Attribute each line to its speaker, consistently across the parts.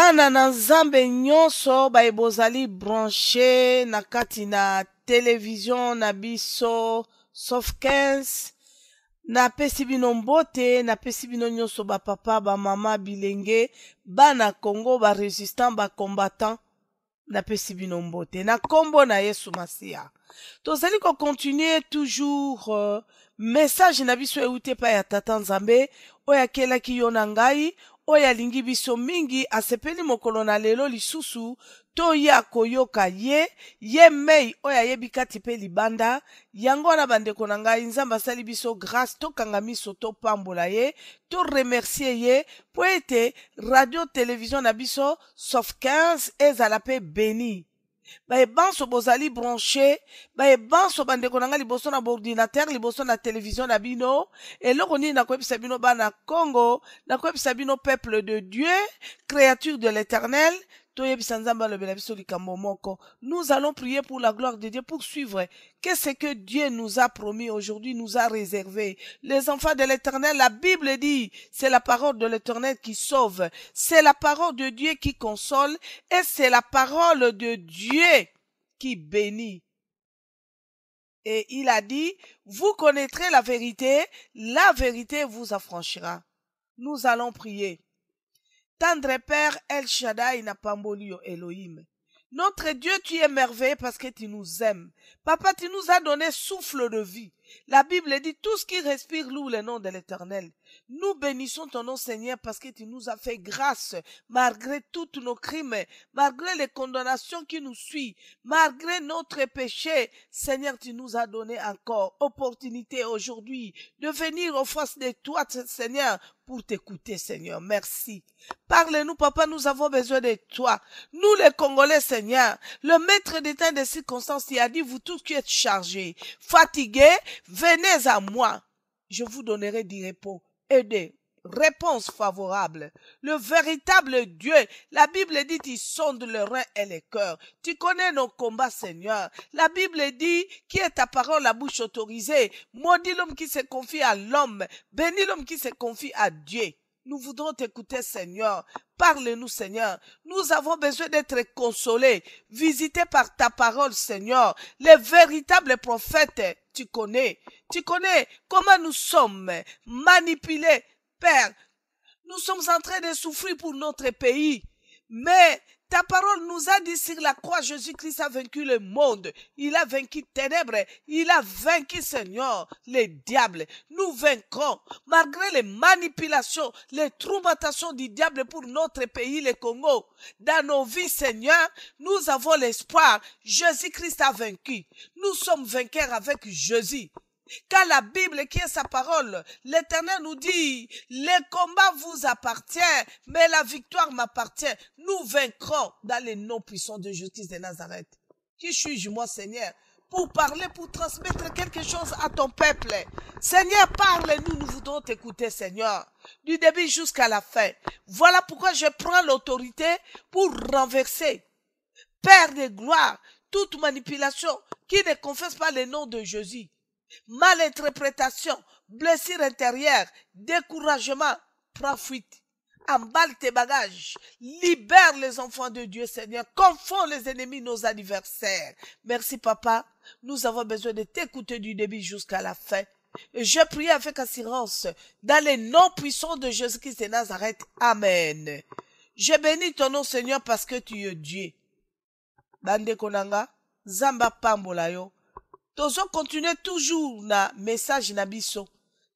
Speaker 1: Bana na nzambe nyonso bozali branché na kati na télévision na biso sauf 15 napesi bino mbote napesi bino nyonso bapapa bamama bilenge bana Congo barésistant bacombattant napesi bino mbote na kombo na Yesu Masiya. Tozali kocontinue toujours message na biso euti epai ya tata nzambe oyo akelaki yo na ngai oyo alingi biso mingi asepeli mokolo na lelo lisusu toya koyoka ye mei oyo ayebi kati mpe libanda yango wana bandeko na ngai nzambe asali biso grâce tokanga miso topambola ye toremercie ye po ete radio télévision na biso sauf 15 ezala mpe beni bayebanso bozali branché bayebanso bandeko na ngai liboso na baordinateur liboso na télévision na bino eloko nini nakoyebisa bino bana Congo nakoyebisa bino peuple de Dieu créature de l'éternel toyebisa nzambe alobela biso likambo moko. Nous allons prier pour la gloire de Dieu pour suivre qu'est-ce que Dieu nous a promis aujourd'hui, nous a réservé. Les enfants de l'éternel, la Bible dit, c'est la parole de l'éternel qui sauve, c'est la parole de Dieu qui console et c'est la parole de Dieu qui bénit. Et il a dit, vous connaîtrez la vérité vous affranchira. Nous allons prier. Tendre Père El Shaddai Napambolio Elohim. Notre Dieu, tu es merveilleux parce que tu nous aimes. Papa, tu nous as donné souffle de vie. La Bible dit, tout ce qui respire loue le nom de l'Éternel. Nous bénissons ton nom, Seigneur, parce que tu nous as fait grâce, malgré tous nos crimes, malgré les condamnations qui nous suivent, malgré notre péché. Seigneur, tu nous as donné encore opportunité aujourd'hui de venir en face de toi, Seigneur, pour t'écouter, Seigneur. Merci. Parle-nous, Papa, nous avons besoin de toi. Nous, les Congolais, Seigneur, le maître des temps des circonstances, il a dit, vous tous qui êtes chargés, fatigués, venez à moi. Je vous donnerai du repos et des réponses favorables. Le véritable Dieu, la Bible dit, il sonde le rein et le cœur. Tu connais nos combats, Seigneur. La Bible dit, qui est ta parole, la bouche autorisée. Maudit l'homme qui se confie à l'homme. Bénis l'homme qui se confie à Dieu. Nous voudrons t'écouter, Seigneur. Parle-nous, Seigneur. Nous avons besoin d'être consolés, visités par ta parole, Seigneur. Les véritables prophètes, tu connais comment nous sommes manipulés. Père, nous sommes en train de souffrir pour notre pays, mais ta parole nous a dit sur la croix, Jésus-Christ a vaincu le monde. Il a vaincu ténèbres. Il a vaincu, Seigneur, les diables. Nous vaincrons, malgré les manipulations, les tourmentations du diable pour notre pays, le Congo. Dans nos vies, Seigneur, nous avons l'espoir. Jésus-Christ a vaincu. Nous sommes vainqueurs avec Jésus. Car la Bible qui est sa parole, l'Éternel nous dit, le combat vous appartient, mais la victoire m'appartient. Nous vaincrons dans les noms puissants de Jésus de Nazareth. Qui suis-je, moi, Seigneur, pour parler, pour transmettre quelque chose à ton peuple? Seigneur, parle-nous, nous voudrons t'écouter, Seigneur, du début jusqu'à la fin. Voilà pourquoi je prends l'autorité pour renverser, Père de gloire, toute manipulation qui ne confesse pas le nom de Jésus. Malinterprétation, blessure intérieure, découragement, prends fuite, emballe tes bagages, libère les enfants de Dieu, Seigneur, confonds les ennemis, nos adversaires. Merci, Papa, nous avons besoin de t'écouter du début jusqu'à la fin. Et je prie avec assurance, dans les noms puissants de Jésus-Christ de Nazareth. Amen. Je bénis ton nom, Seigneur, parce que tu es Dieu. Bande konanga, Zamba pambola yo. Tozo continuer toujours na message na biso.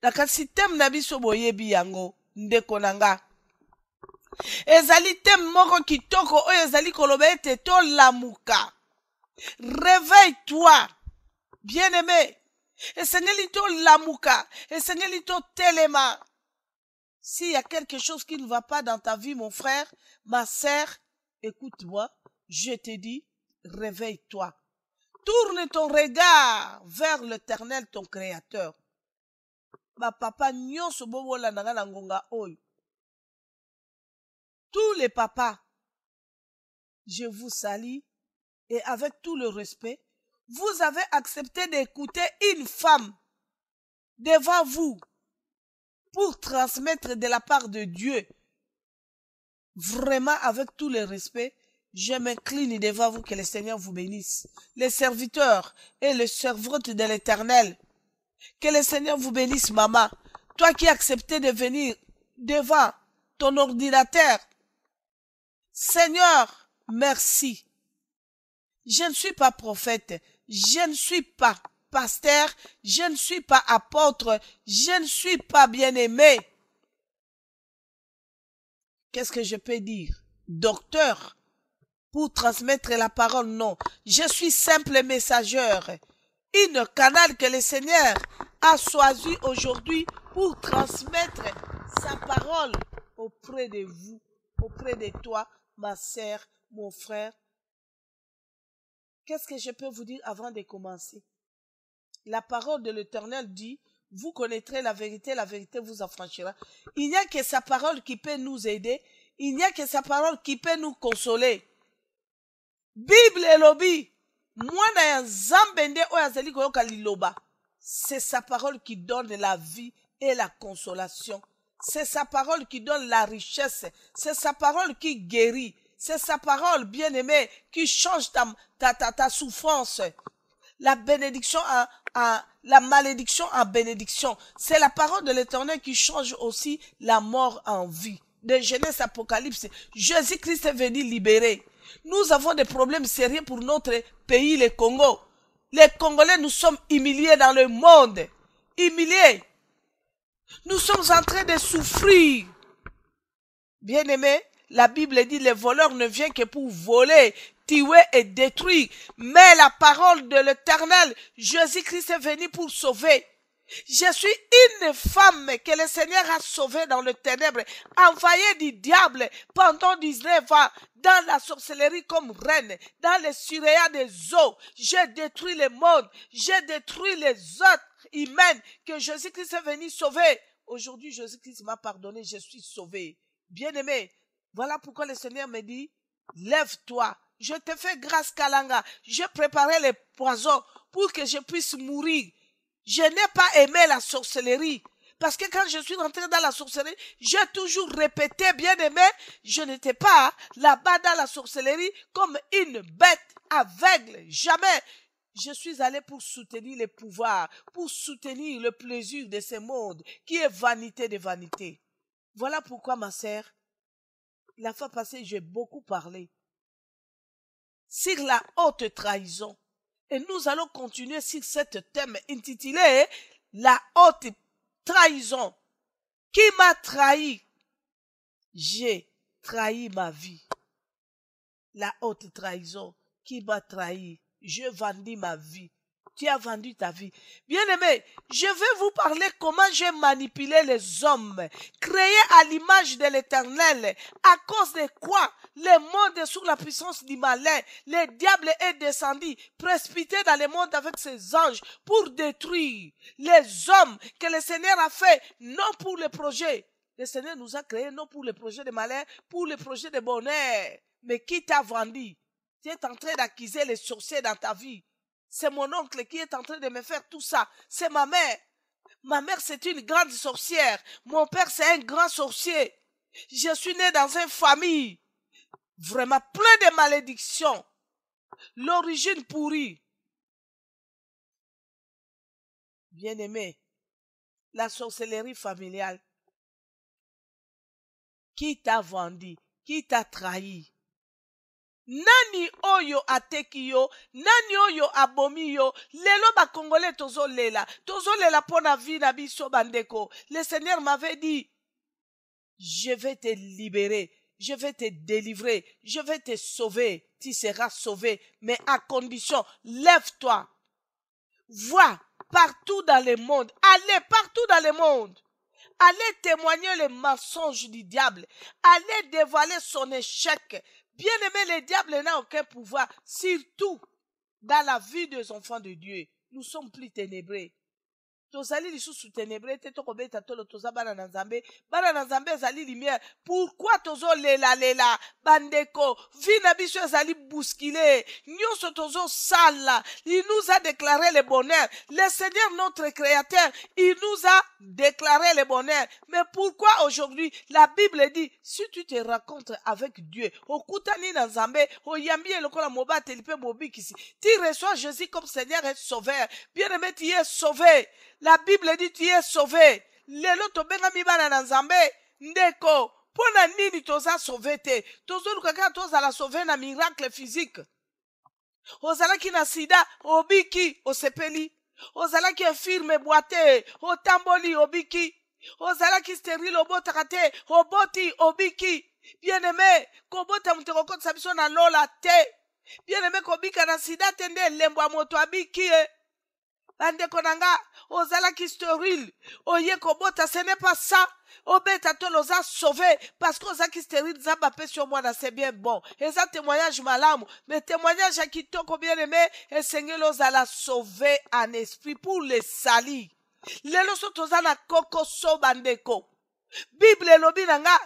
Speaker 1: Na kasi thème na biso boyebi yango ndeko nanga. Ezali thème moko kitoko oyo ezali koloba ete to lamuka. Réveille-toi, bien-aimé. Esengeli to lamuka, esengeli to telema. S'il y a quelque chose qui ne va pas dans ta vie, mon frère, ma sœur, écoute-moi, je te dis, réveille-toi. Tourne ton regard vers l'Éternel, ton Créateur. Ba papa nyonso bobola nanga na ngonga oyo. Tous les papas, je vous salue et avec tout le respect, vous avez accepté d'écouter une femme devant vous pour transmettre de la part de Dieu Vraiment, avec tout le respect, je m'incline devant vous, que le Seigneur vous bénisse. Les serviteurs et les servantes de l'Éternel, que le Seigneur vous bénisse, maman. Toi qui as accepté de venir devant ton ordinateur. Seigneur, merci. Je ne suis pas prophète, je ne suis pas pasteur, je ne suis pas apôtre, je ne suis pas bien-aimé. Qu'est-ce que je peux dire? Docteur, pour transmettre la parole, non. Je suis simple messageur, une canal que le Seigneur a choisi aujourd'hui pour transmettre sa parole auprès de vous, auprès de toi, ma sœur, mon frère. Qu'est-ce que je peux vous dire avant de commencer? La parole de l'Éternel dit, vous connaîtrez la vérité vous affranchira. Il n'y a que sa parole qui peut nous aider, il n'y a que sa parole qui peut nous consoler. Bible elobi, mwana ya nzambe nde oyo azali koyoka liloba. C'est sa parole qui donne la vie et la consolation. C'est sa parole qui donne la richesse. C'est sa parole qui guérit. C'est sa parole, bien-aimée, qui change ta souffrance. La bénédiction la malédiction en bénédiction. C'est la parole de l'Éternel qui change aussi la mort en vie. De Genèse Apocalypse, Jésus-Christ est venu libérer. Nous avons des problèmes sérieux pour notre pays, le Congo. Les Congolais, nous sommes humiliés dans le monde. Humiliés. Nous sommes en train de souffrir. Bien-aimés, la Bible dit, les voleurs ne viennent que pour voler, tuer et détruire. Mais la parole de l'Éternel, Jésus-Christ est venu pour sauver. Je suis une femme que le Seigneur a sauvée dans le ténèbre, envoyée du diable pendant 19 ans, dans la sorcellerie comme reine, dans les surveillants des eaux. J'ai détruit le monde, j'ai détruit les autres humains que Jésus-Christ est venu sauver. Aujourd'hui, Jésus-Christ m'a pardonné, je suis sauvé. Bien-aimé, voilà pourquoi le Seigneur me dit, lève-toi, je te fais grâce Kalanga, j'ai préparé les poisons pour que je puisse mourir. Je n'ai pas aimé la sorcellerie. Parce que quand je suis rentré dans la sorcellerie, j'ai toujours répété, bien aimé, je n'étais pas là-bas dans la sorcellerie comme une bête aveugle. Jamais. Je suis allé pour soutenir le pouvoir, pour soutenir le plaisir de ce monde qui est vanité de vanité. Voilà pourquoi, ma sœur, la fois passée, j'ai beaucoup parlé sur la haute trahison. Et nous allons continuer sur cet thème intitulé « La haute trahison ». Qui m'a trahi? J'ai trahi ma vie. La haute trahison. Qui m'a trahi? J'ai vendu ma vie. Tu as vendu ta vie. Bien-aimé, je vais vous parler comment j'ai manipulé les hommes, créés à l'image de l'Éternel, à cause de quoi le monde est sous la puissance du malin. Le diable est descendu, précipité dans le monde avec ses anges pour détruire les hommes que le Seigneur a fait, non pour le projet. Le Seigneur nous a créés non pour le projet de malin, pour le projet de bonheur. Mais qui t'a vendu? Tu es en train d'accuser les sorciers dans ta vie. C'est mon oncle qui est en train de me faire tout ça. C'est ma mère. Ma mère, c'est une grande sorcière. Mon père, c'est un grand sorcier. Je suis né dans une famille vraiment plein de malédictions. L'origine pourrie. Bien-aimé, la sorcellerie familiale. Qui t'a vendu? Qui t'a trahi? Nani oyo ateki yo, nani oyo abomi yo, lelo ba Congolais tozolela pona vie na biso bandeko. Le Seigneur m'avait dit, je vais te libérer, je vais te délivrer, je vais te sauver, tu seras sauvé, mais à condition, lève-toi, vois partout dans le monde, allez partout dans le monde. Allez témoigner les mensonges du diable, allez dévoiler son échec. Bien-aimé, le diable n'a aucun pouvoir, surtout dans la vie des enfants de Dieu. Nous sommes plus ténébrés. tozali lisusu ténébré te tokobeta tolo toza bana na nzambe ezali lumière. Pourquoi tozo lela bandeko vi na biso ezali bousculé nyonso tozo sala. Il nous a déclaré le bonheur. Le Seigneur notre créateur, il nous a déclaré le bonheur. Mais pourquoi aujourd'hui la Bible dit si tu te rencontres avec Dieu okutani na nzambe oyambi lokola mobate lipe mobikisi, tu reçois Jésus comme Seigneur et Sauveur. Bien-aimé, tu es sauvé. La Bible dit tu es sauvé. Lelo tobenga mibana na nzambe ndeko pona nini toza sauvé te. Tozo lukaka toza la sauvé na miracle physique. Ozalaki na sida obiki osepeli. Ozalaki infirme boite otamboli obiki. Ozalaki stérile obotaka te oboti obiki. Bien-aimé, kobota mutekoko sabiso na lola te. Bien-aimé, kobika na sida te nde lembo ya moto abiki bandeko nanga ozalaki stérile oye kobota, ce n'est pas ça. Obeta toloza sauvé parce que ozaki stérile zamba pe sur moi c'est bien bon. Et ça témoignage malamu, mais témoignage à kitoko bien-aimé et Seigneur ozala sauvé en esprit pour les salis. Lelo so toza na koko so bandeko. Bible lobi nanga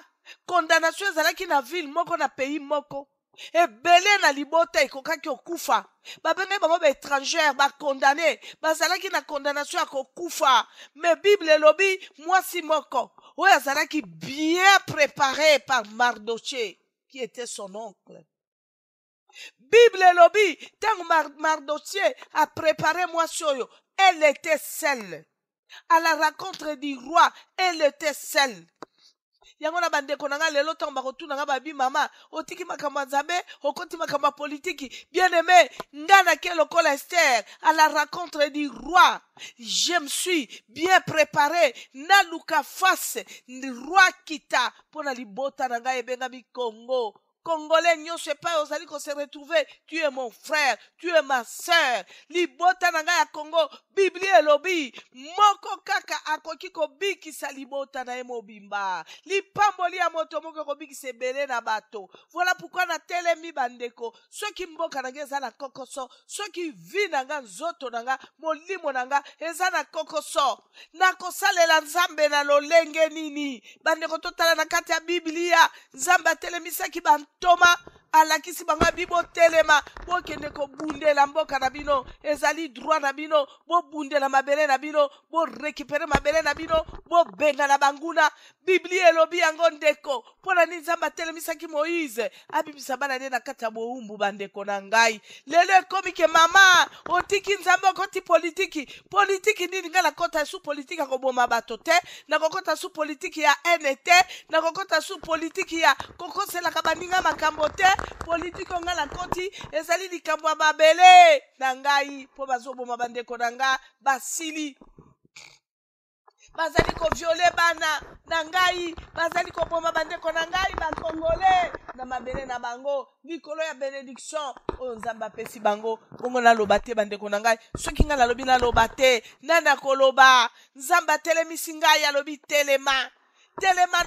Speaker 1: condamnation ezalaki na ville moko na pays moko. Ebele na libota ekokaki okufa. Babenge bango ba étrangère ba condamné. Bazalaki na condamnation akokufa. Mais Bible lobi mwasi moko. Oyo azalaki bien préparé par Mardoché qui était son oncle. Bible lobi tant Mardoché a préparé mwasi oyo. Elle était seule. À la rencontre du roi, elle était seule. Yango na bandeko nanga lelo tango bakotuna nga babi mama otiki makamba nzambe okoti makamba politiki. Bien-aimé, ngana ke lokola Esther à la rencontre du roi, je me suis bien préparé na luka face ni roi kita pona libota nanga ebenga bi Congo. Congolais, nyo sais pas, ozali ko se retrouver. Tu es mon frère, tu es ma sœur. Libota nanga ya Congo, Biblie elobi, moko kaka akoki ko biki sa libota na emo bimba. Li pamboli ya moto moko ko biki se bele na bato. Voilà pourquoi na telemi bandeko. Ceux qui mboka nanga eza na kokoso, ceux qui vi nanga nzoto nanga, molimo nanga eza na kokoso. Na kosalela nzambe na lolenge nini. Bandeko totala na kati ya Biblia, nzambe atelemisa ki Toma alakisi banga bibo telema bo kende ko bundela mboka na bino ezali droit na bino bo bundela mabele na bino bo récupérer mabele na bino bo benga na banguna. Biblie elobi yango ndeko pona ni nzamba telemisa ki Moïse abibisa bana ne na kata boumbu bandeko na ngai lelo ekomi ke mama otiki nzamba koti politiki nini ngala kota su politique akoboma bato te na kokota su politique ya NT na kokota su politique ya kokosela kabaninga makambo te politique ngala koti ezali likambo ya mabele na ngai po bazoboma bandeko na nga basili bazali ko violer bana na ngai bazali ko boma bandeko na ngai ba Congolais na mabele na bango likolo ya bénédiction o nzamba pesi bango bongo na lobate bandeko na ngai soki nga na lobi na lobate nana koloba nzamba telemisi ngai ya lobi telema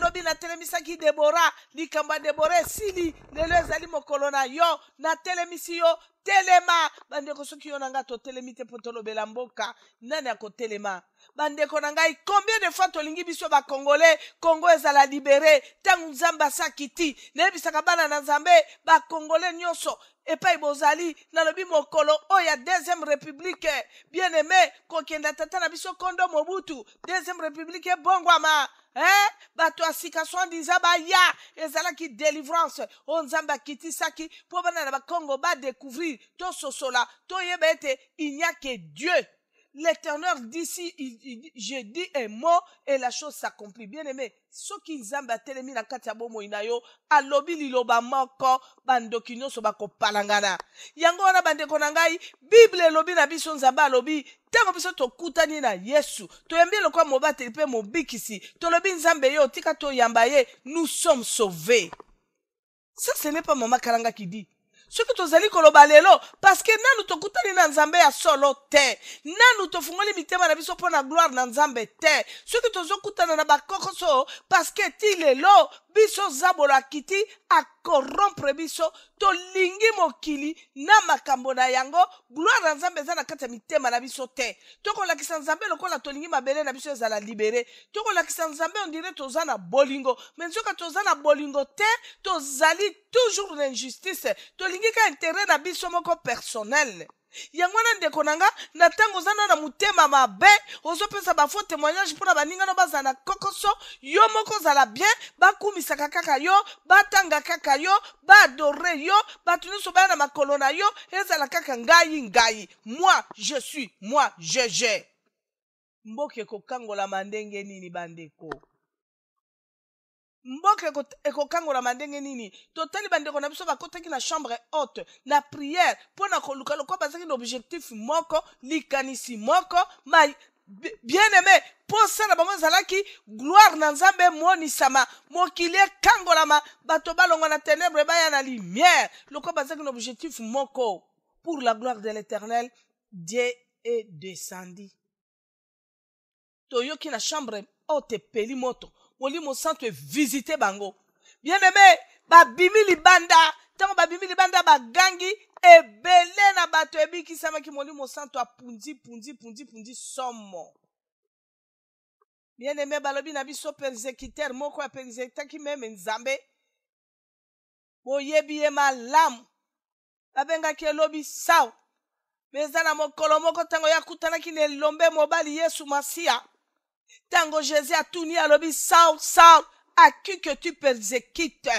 Speaker 1: lobi na telemisaki Debora likamba Debora sili lelo ezali mokolo na yo na telemisi yo telema bandeko soki yo nanga to telemite potolo bela mboka nani akotelema bandeko na ngai combien de fois tolingi biso ba Congolais Congo ezala libéré tangu nzamba sakiti nebisaka bana na nzambe ba Congolais nyonso epai bozali na lobi mokolo oya deuxième république bien aimé kokenda tata na biso kondo Mobutu deuxième république bongwama bato asika soi-disant baya ezalaki délivrance o nzamba kiti saki po bana na ba Congo ba découvrir to sosola to yeba ete il n'y a que Dieu. L'Éternel d'ici, je dis un mot et la chose s'accomplit. Bien aimé, ceux qui nzamba telemi na kati ya bomo inayo, alobi liloba moko, bandoki nyonso bako palangana. Yango wana bandeko na ngai, Bible lobi na biso nzamba alobi, tango biso tokutani na Yesu, toyembi lokwa mobate lipe mobikisi, tolobi nzambe yo, tika to yamba ye, nous sommes sauvés. Ça, ce n'est pas Maman Kalanga qui dit. Ce que tozali koloba lelo parce que nanu tokutani na nzambe ya solo te nanu tofungoli mitema na biso pona gloire na nzambe te ce que tozokutana na bakokoso parce que ti lelo biso zabola kiti a corrompre biso to lingi mokili na makambo na yango gloire na nzambe eza na kati ya mitema na biso te tokolakisa nzambe lokola tolingi mabele na biso ezala libere tokolakisa nzambe ondire toza na bolingo me nzoka toza na bolingo te tozali toujours na injustice tolingi ka intérêt na biso moko personnel yango wana ndeko na nga na ntango oza na motema mabe ozopesa bafaux témoignage mpona baningano bazala na kokoso yo moko ozala bien bakumisaka kaka yo batanga kaka yo baadore yo bato nyonso baya na makolo na yo ezala kaka ngai moi je suis moi je mboka ekokangolama ndenge nini bandeko mboka ekokangolama ndenge nini totali bandeko na biso bakotaki na chambre haute na prière mpona koluka lokola bazaki na objectif moko likanisi moko bien aimé posa na bango ezalaki gloire na nzambe emonisama mokili ekangolama bato balongwa na ténèbre baya na lumière lokola bazaki na objectif moko pour la gloire de l'éternel Dieu est descendu toyoki na chambre haute epeli moto molimo santo visité bango bien aimé babimi libanda tango babimi libanda bagangi ebele na bato ebikisamaki molimo santo apundi somo bien aimé balobi na biso persécuteur moko apersécutaki meme nzambe boyebi ye malamu babengaki elobi Saul me eza na mokolo moko ntango yakutanaki na elombe mobali Yesu Masiya tango Jésus atuni alobi Saul à qui que tu persécutes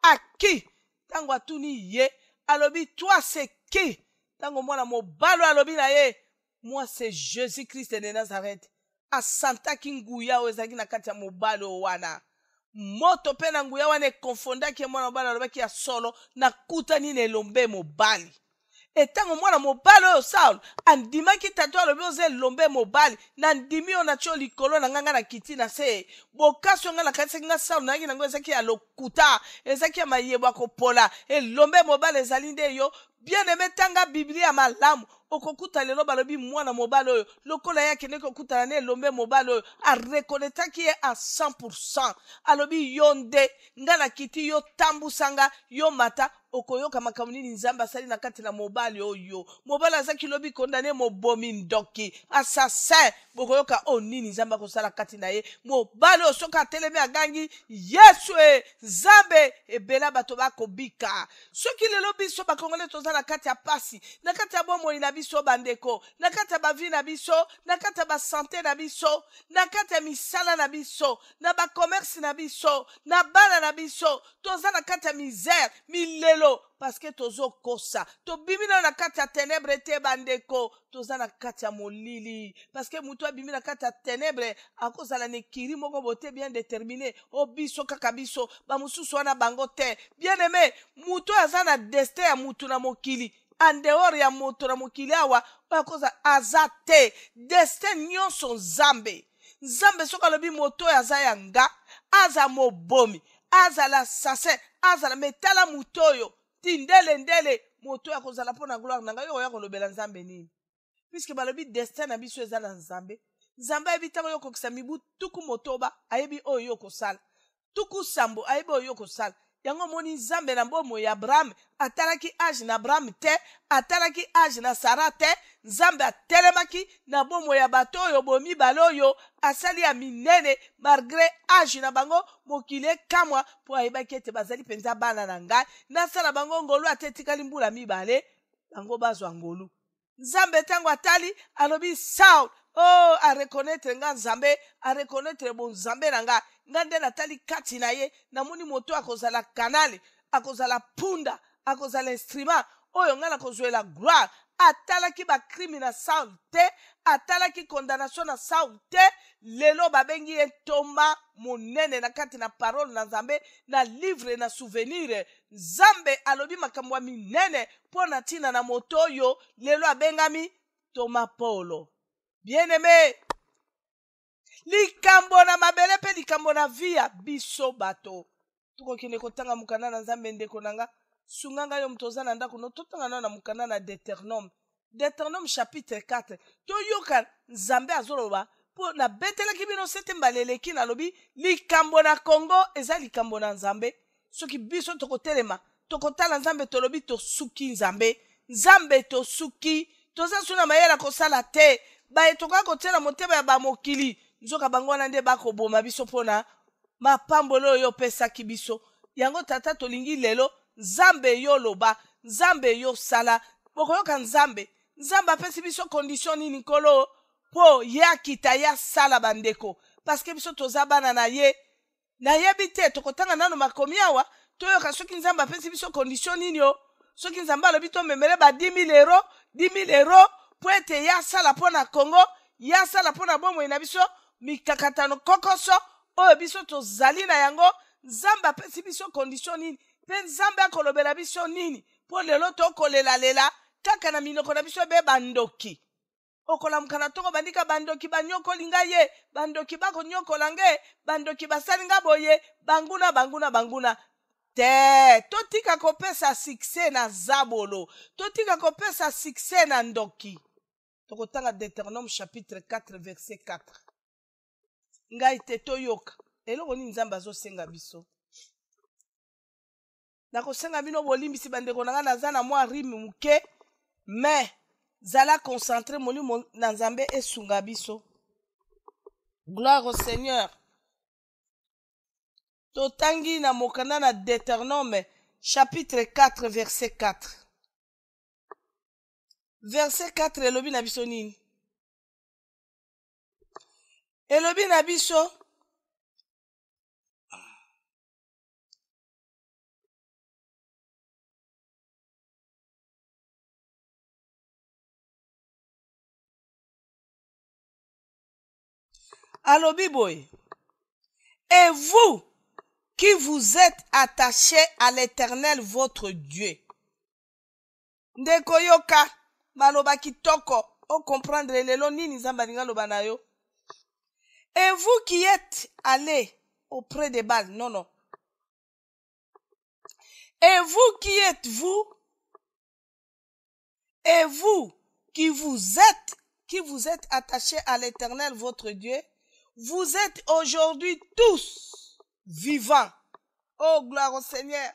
Speaker 1: à qui tango atuni ye alobi toi c'est qui tango mwana mobalo alobi na ye moi c'est Jésus-Christ de Nazareth asantaki nguya oyo ezalaki na kati ya mobalo wana moto mpe na nguya wana ekonfondaki mwana mobali alobaki ya solo nakutani na elombe mobali etango mwana mobali oyo Saul andimaki tato alobi oza elombe mobali na ndimi oyo natio likolo na nganga na kiti na se bokasi onga na katisaki nga Saul nayaki nango ezaki ya lokuta ezaki ya mayebo ya kopola elombe mobali ezali nde yo bien aimé tanga biblia malamu okokuta lelo balobi mwana mobali oyo lokola ye akendeki okutana na elombe mobali oyo arekonetaki ye a 100% alobi yo nde nga na kiti yo tambusanga yo mata okoyoka makambo nini nzambe asali na kati na mobali oyo mobali azaki lobi kondane mobomi ndoki assassin bokoyoka o nini nzambe akosala kati na ye mobali oyo soki atelemi agangi Yesu nzambe ebela bato bakobika soki lelo biso bakongole toza na kati ya pasi na kati ya bomoi na biso bandeko na kati ya bavi na biso na kati ya basante na biso na kati ya misala na biso na bakomersi na biso na bana na biso toza na kati ya misère milelo parce que tozokosa tobimi na kati ya ténèbre te bandeko toza na kati ya molili parce que mutu abimi na kati ya ténèbre akozala na ekiri moko bote bien déterminé o biso kaka biso bamosusu wana bango te bien aimé mutu aza na destin ya mutu na mokili en dehors ya moto na mokili awa oyo akoza aza te destin nyonso nzambe soki alobi moto oyo aza yanga aza mobomi azala assassin azala metala mutu oyo ndele moto oyo akozala mpo na gloire na ngai oyo oya kolobela nzambe nini puisque balobi destin na biso eza na nzambe ayebi ntango yo okokisa mibu tuku motoba ayebi oyo yo kosala tuku sambo ayebi oyo yo kosala yango moni nzambe na bomoi ya Abraham atalaki age na Abraham te atalaki age na Sara te nzambe atelemaki na bomoi ya bato oyo bomibale oyo asali ya minene malgré age na bango mokili ekamwa mpo ayebaki ete bazali mpenza bana na ngai nasala bango ngolu ate etikali mbula mibale bango bazwa ngolu nzambe ntango atali alobi Saul arekonetre nga nzambe arekonetre bonzambe na nga nde natali kati na ye namoni moto akozala kanale akozala punda akozala instrument oyo nga nakozwela gloire atalaki bakrimi na Saul te atalaki condamnation na Saul te lelo babengi ye ntomba monene na kati na parole na nzambe na livre na souvenir nzambe alobi makambo ya minene mpo na ntina na moto oyo lelo abengami Thomas Polo bien aimé likambo na mabele mpe likambo na vi ya biso bato tokokende kotanga mokanda na nzambe ndeko na nga sunga ngai yo moto oza na ndako no totanga nao na mokanda na Deutéronome chapitre 4 toyoka nzambe azoloba po na betelaki bino sete mbaleleki na lobi likambo na Congo eza likambo na Nzambe soki biso tokotelema tokotala Nzambe tolobi tosuki Nzambe tosuki toza suna mayela kosala te baye tokoka kotela motema ya bamokili nzoka bango wana nde bakoboma biso mpona mapambolo oyo opesaki biso yango tata tolingi lelo Nzambe yo loba Nzambe yo sala bokoyoka Nzambe apesi biso condition nini nkolo po ye akita ya sala bandeko paske biso toza bana na ye nayebi te tokotanga nano makomi awa toyoka soki Nzambe apesi biso condition nini yo soki Nzambe alobi tomemele ba 10 000 euro po ete ya sala mpo na Congo ya sala mpo na bomoi na biso mikakatano kokoso oyo biso tozali na yango Nzambe apesi biso condition nini mpe Nzambe akolobela biso nini po lelo tokolela kaka na minoko na biso be bandoki okolamuka na tongo bandika bandoki banyokoli ngai ye bandoki bakonyokola nge bandoki basali nga boye banguna te totika kopesa succès na zabolo totika kopesa succès na ndoki tokotanga Deutéronome chapitre 4 verset 4 ngai te toyoka eloko nini Nzambe azosenga biso nakosenga bino bolimbisi bandeko na nga naza na mwa rime muke mais zala concentré molimo na Nzambe esunga biso. Gloire au Seigneur. Totangi na mokanda na Deutéronome chapitre 4 verset 4. Verset 4 elobi na biso nini? Elobi na biso alobi boy. Et vous qui vous êtes attachés à l'Éternel votre Dieu. Ndeko yoka maloba kitoko o comprendre lelo nini Nzambe alinga loba na yo. Et vous qui êtes allés auprès des Baals, non. Et vous qui êtes et vous qui vous êtes attachés à l'Éternel votre Dieu, vous êtes aujourd'hui tous vivants. Oh, gloire au Seigneur.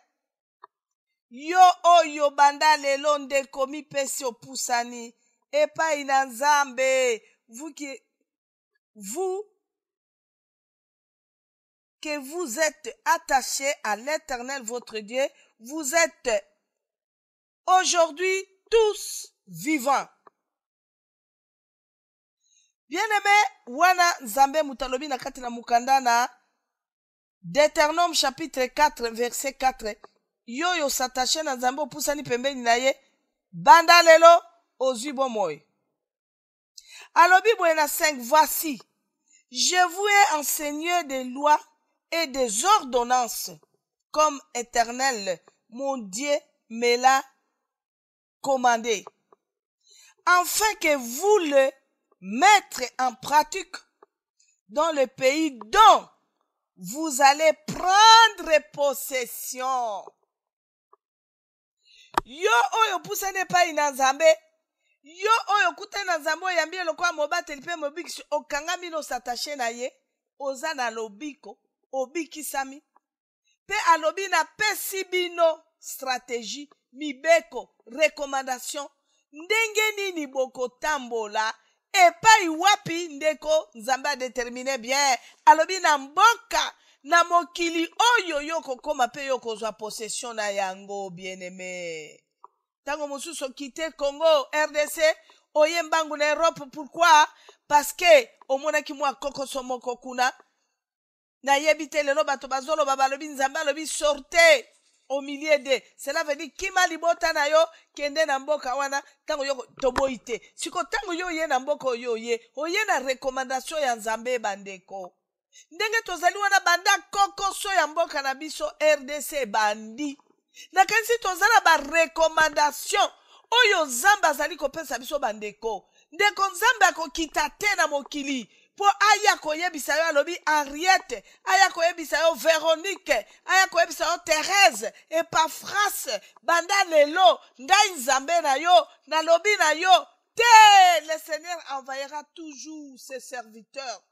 Speaker 1: Yo oyo banda lelo ndeko mipesi opusani epai na Nzambe. Vous que vous êtes attachés à l'Éternel votre Dieu, vous êtes aujourd'hui tous vivants. Bien-aimé, wana Nzambe mutalobi na kati na mukanda na Deutéronome chapitre 4 verset 4. Yoyo s'attache na Nzambe opusani pembeni na ye banda lelo ozwi bomoi. Alobi boye na 5, voici, je vous ai enseigné des lois et des ordonnances comme Éternel mon Dieu me l'a commandé, afin que vous le mettre en pratique dans le pays dont vous allez prendre possession. Yo oyo pusane pa ina Nzambe, yo oyo kute na Nzambe yambie lokwa mobateli pe mobikisi okangami no s'attacher na ye, oza na lobiko, obikisami. Pe alobi na pesi bino stratégie, mibeko, recommandation, ndenge nini boko tambola, epai wapi ndeko Nzambe a déterminé bien. Alobi na mboka na mokili oyo yoko koma pe yoko zwa possession na yango bien-aimé. Tango mosusu kite Congo, RDC, oye mbangu na Europe, pourquoi? Parce que omonaki mwa kokoso moko kuna na yebite lelo bato bazolo babalobi Nzambe alobi sortez au milieu de. Cela veut dire kima libota na yo kende na mboka wana tango yoko toboite. Siko tango yo ye na mboka oye na recommandation ya Nzambe bandeko. Ndenge tozali wana banda kokoso ya mboka na biso RDC bandi. Na kanisi tozala ba recommandation oyo Nzambe azali kopesa biso bandeko. Ndeko Nzambe akokita te na mokili. Po aya koyebisa yo alobi Henriette, aya koyebisa yo Véronique, aya koyebisa yo Thérèse, Epaphras, banda lelo, ngai Nzambe na yo, na lobi na yo, Le Seigneur envahira toujours ses serviteurs.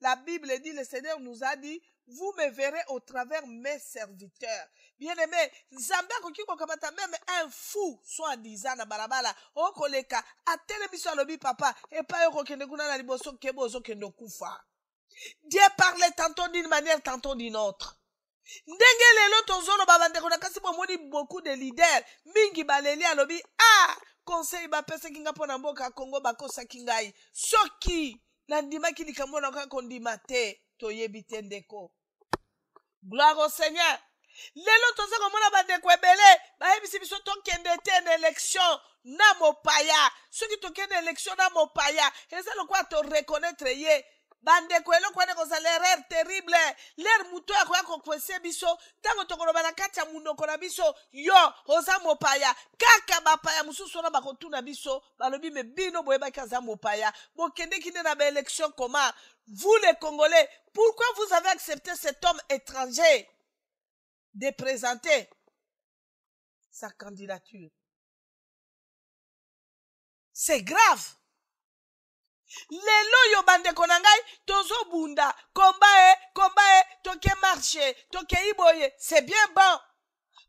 Speaker 1: La Bible dit, le Seigneur nous a dit, vous me verrez au travers mes serviteurs. Bien-aimé, Zambia kokiko kamata même un fou, soit disant na balabala, o koleka, atele biso alobi papa, et pas yoko kende kuna na liboso kebo zo kendo kufa. Dieu parlait tantôt d'une manière, tantôt d'une autre. Ndenge lelo tozono babandeko na kasi bomoni beaucoup de leaders, mingi baleli alobi, conseil ba pesa kinga pona mboka Congo bakosa kingai. Soki nandima kilikambo na kondima te toyebi te ndeko. Gloire au Seigneur. Lelo toza komona bandeko ebele bayebisi biso tokende te na élection na mopaya. Soki tokende élection na mopaya, eza lokwa to reconnaître ye. Bandeko eloko wane koza l'erreur terrible. L'er muto ya ko kwese biso tango tokoloba na kati ya munoko na biso yo oza mopaya. Kaka bapaya mususu na bakotuna biso balobi me bino boyebaki aza mopaya. Bokende kinde na ba élection comment? Vous les Congolais, pourquoi vous avez accepté cet homme étranger de présenter sa candidature? C'est grave. Lelo yo bandeko na ngai tozo bunda komba toke marché toke iboye, c'est bien bon.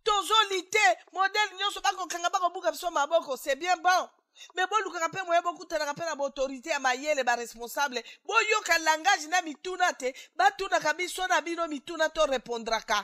Speaker 1: Tozo lité modèle nyonso bako kanga bako buka biso maboko, c'est bien bon. Mais bon luka pe moye beaucoup tana pe na autorité ya mayele ba responsable bo yo ka langage na mituna te batuna kabiso na bino mituna to répondraka.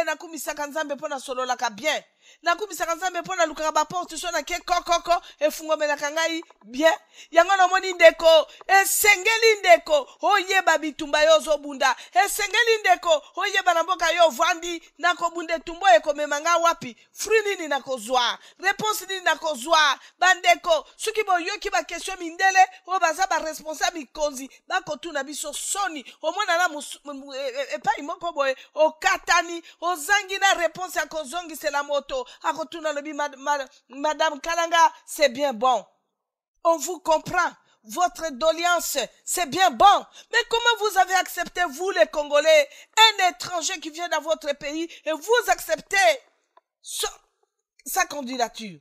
Speaker 1: Nakumisaka nzambe pona solola ka bien. Nakumisaka nzambe pona lukaka ba porte so na ke kokoko efungomelaka ngai bien. Yango na moni ndeko esengeli ndeko oyeba bitumba yo zobunda. Esengeli ndeko oyeba na mboka yo vandi na kobunde tumbo ekomema nga wapi. Fruit nini na kozwa? Réponse nini na kozwa? Bandeko soki boyoki ba question mindele o baza ba responsable konzi bakotuna biso soni omona na epai moko boye okatani ozangi na réponse à kozongi c'est la moto. Akotuna lobi madame Kalanga, c'est bien bon. On vous comprend. Votre doléance, c'est bien bon. Mais comment vous avez accepté, vous les Congolais, un étranger qui vient dans votre pays et vous acceptez sa candidature?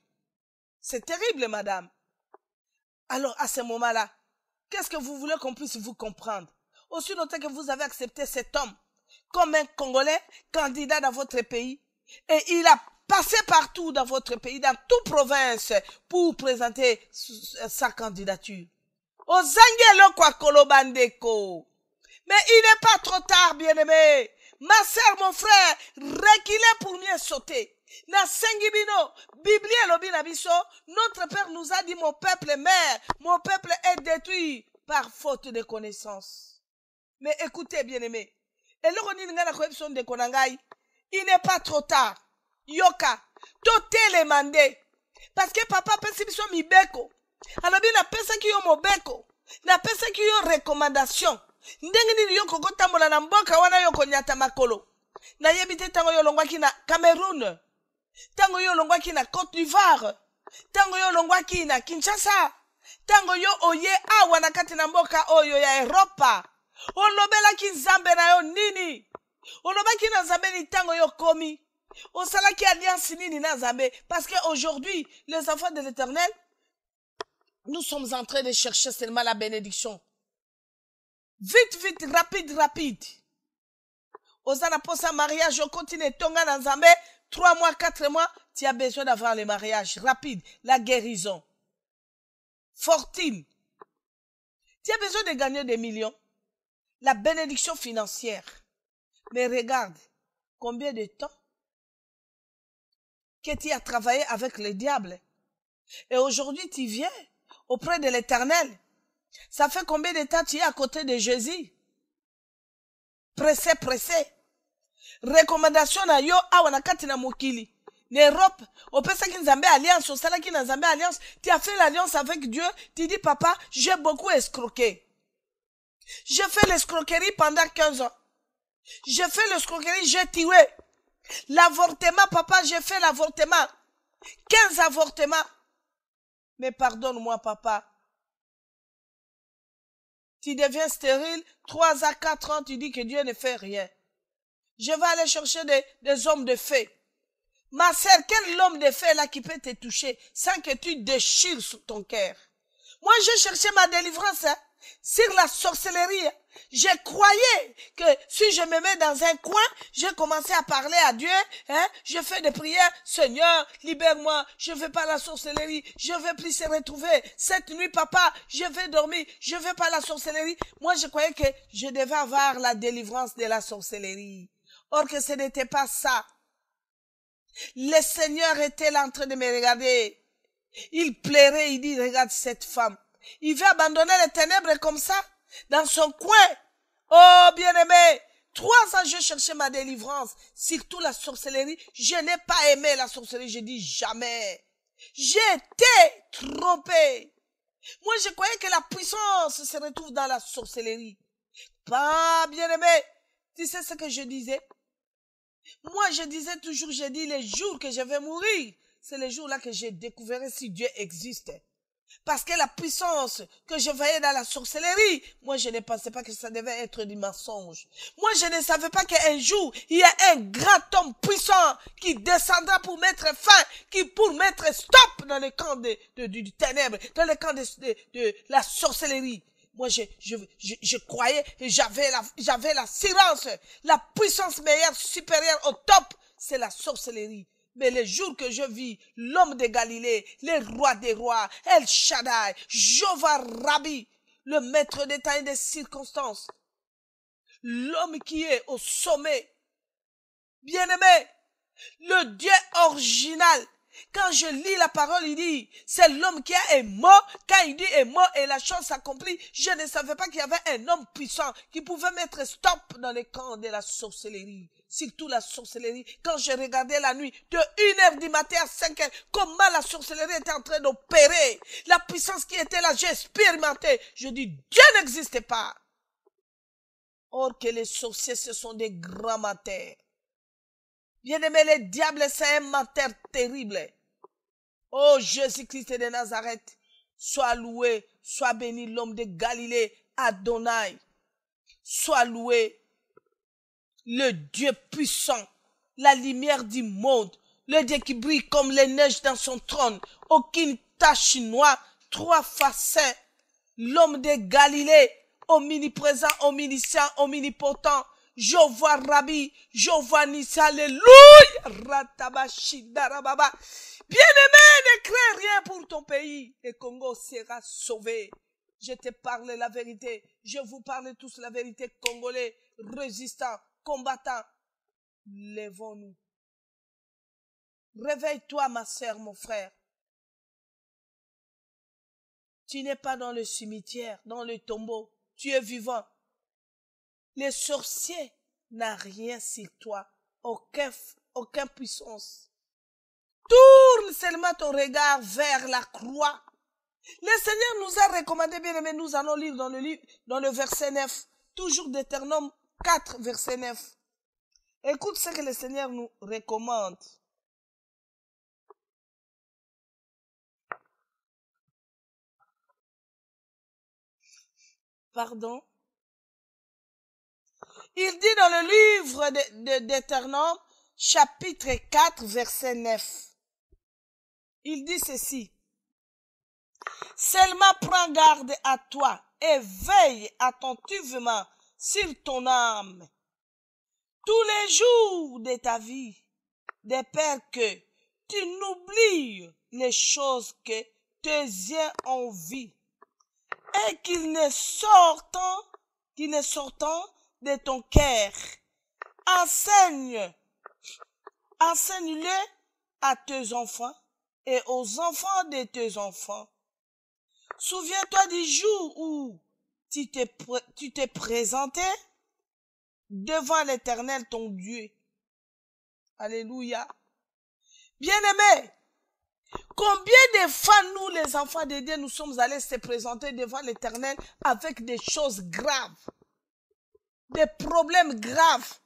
Speaker 1: C'est terrible, madame. Alors, à ce moment-là, qu'est-ce que vous voulez qu'on puisse vous comprendre? Aussi longtemps que vous avez accepté cet homme comme un Congolais candidat dans votre pays, et il a passé partout dans votre pays, dans toute province, pour présenter sa candidature. Ozangelo kwa kolobandeko. Mais il n'est pas trop tard, bien-aimé. Ma sœur, mon frère, reculez pour mieux sauter. Na sengibino, Biblie lobina biso, notre Père nous a dit, mon peuple meurt, mon peuple est détruit par faute de connaissance. Mais écoutez, bien-aimé, il n'est pas trop tard. Yoka, tote les mandé. Parce que papa pense biso mibeko. Alobi na pesa ki yo mobeko. Na pesa ki yo recommandation. Ndenge nini yo kokotambola na mboka wana yo konyata makolo. Na yebite tango yo longwaki na Cameroun. Tango yo longwaki na Côte d'Ivoire. Tango yo longwaki na Kinshasa. Tango yo oye awa na kati na mboka oyo ya Europa. Olobela ki nzambe na yo nini? Olobaki na nzambe ni tango yo komi. Osalaki alliance nini na nzambe? Parce qu'aujourd'hui, les enfants de l'Éternel, nous sommes en train de chercher seulement la bénédiction. Vite, vite, rapide, rapide. Osana posa mariage, on continue tonga na nzambe, 3 mois, 4 mois, tu as besoin d'avoir le mariage rapide, la guérison. Fortune. Tu as besoin de gagner des millions. La bénédiction financière. Mais regarde, combien de temps que tu as travaillé avec le diable. Et aujourd'hui, tu viens auprès de l'Éternel. Ça fait combien de temps tu es à côté de Jésus? Pressé, pressé. Recommandation na yo awana kati na mokili. L'Europe, au Pesaki Nzambe Alliance, au Salaki Nzambe Alliance, tu as fait l'alliance avec Dieu, tu dis papa, j'ai beaucoup escroqué. J'ai fait l'escroquerie pendant 15 ans. J'ai fait l'escroquerie, j'ai tué. L'avortement, papa, j'ai fait l'avortement. 15 avortements. Mais pardonne-moi, papa. Tu deviens stérile, 3 à 4 ans, tu dis que Dieu ne fait rien. Je vais aller chercher des hommes de fée. Ma sœur, quel homme de fer là qui peut te toucher sans que tu déchires sur ton cœur? Moi, j'ai cherché ma délivrance sur la sorcellerie. Je croyais que si je me mets dans un coin, j'ai commencé à parler à Dieu, je fais des prières, Seigneur, libère-moi, je veux pas la sorcellerie, je veux plus se retrouver. Cette nuit, papa, je vais dormir, je veux pas la sorcellerie. Moi, je croyais que je devais avoir la délivrance de la sorcellerie. Or que ce n'était pas ça. Le Seigneur était là en train de me regarder. Il plairait, il dit, regarde cette femme. Il veut abandonner les ténèbres comme ça, dans son coin. Oh, bien-aimé, 3 ans, je cherchais ma délivrance, surtout la sorcellerie. Je n'ai pas aimé la sorcellerie, je dis jamais. J'ai été trompé. Moi, je croyais que la puissance se retrouve dans la sorcellerie. Pas, bien-aimé, tu sais ce que je disais? Moi, je disais toujours, j'ai dit, les jours que je vais mourir, c'est les jours-là que j'ai découvert si Dieu existe. Parce que la puissance que je voyais dans la sorcellerie, moi je ne pensais pas que ça devait être du mensonge. Moi je ne savais pas qu'un jour, il y a un grand homme puissant qui descendra pour mettre fin, pour mettre stop dans le camp du ténèbre, dans le camp de la sorcellerie. Moi je croyais et j'avais l'assurance, la puissance meilleure, supérieure au top, c'est la sorcellerie. Mais les jours que je vis, l'homme de Galilée, le roi des rois, El Shaddai, Jéhovah Rabbi, le maître des temps et des circonstances, l'homme qui est au sommet, bien-aimé, le Dieu original. Quand je lis la parole, il dit, c'est l'homme qui a un mot. Quand il dit un mot et la chose s'accomplit, je ne savais pas qu'il y avait un homme puissant qui pouvait mettre stop dans les camps de la sorcellerie. Surtout la sorcellerie. Quand je regardais la nuit, de 1h du matin à 5h, comment la sorcellerie était en train d'opérer. La puissance qui était là, j'ai expérimenté. Je dis, Dieu n'existe pas. Or que les sorciers, ce sont des grands menteurs. Bien-aimé, le diable, c'est un menteur terrible. Oh, Jésus-Christ de Nazareth, sois loué, sois béni l'homme de Galilée, Adonai. Sois loué, le Dieu puissant, la lumière du monde, le Dieu qui brille comme les neiges dans son trône, aucune tache noire, 3 fois saint, l'homme de Galilée, omniprésent, omniscient, omnipotent, Jéhovah Rabbi, Jéhovah Nissi, alléluia, Ratabashidarababa. Bien-aimé, ne crains rien pour ton pays. Le Congo sera sauvé. Je te parle la vérité. Je vous parle tous la vérité. Congolais, résistants, combattants. Lèvons-nous. Réveille-toi, ma sœur, mon frère. Tu n'es pas dans le cimetière, dans le tombeau. Tu es vivant. Les sorciers n'ont rien sur toi. Aucune puissance. Tourne seulement ton regard vers la croix. Le Seigneur nous a recommandé, bien aimé, nous allons lire dans le verset 9, toujours Deutéronome 4, verset 9. Écoute ce que le Seigneur nous recommande. Pardon. Il dit dans le livre de Deutéronome, chapitre 4, verset 9. Il dit ceci. Seulement prends garde à toi et veille attentivement sur ton âme tous les jours de ta vie, de peur que tu n'oublies les choses que tes yeux ont vues et qu'ils ne sortent de ton cœur. Enseigne-le à tes enfants et aux enfants de tes enfants. Souviens-toi du jour où tu t'es présenté devant l'Éternel ton Dieu. Alléluia. Bien-aimés, combien de fois nous, les enfants de Dieu, nous sommes allés se présenter devant l'Éternel avec des choses graves, des problèmes graves,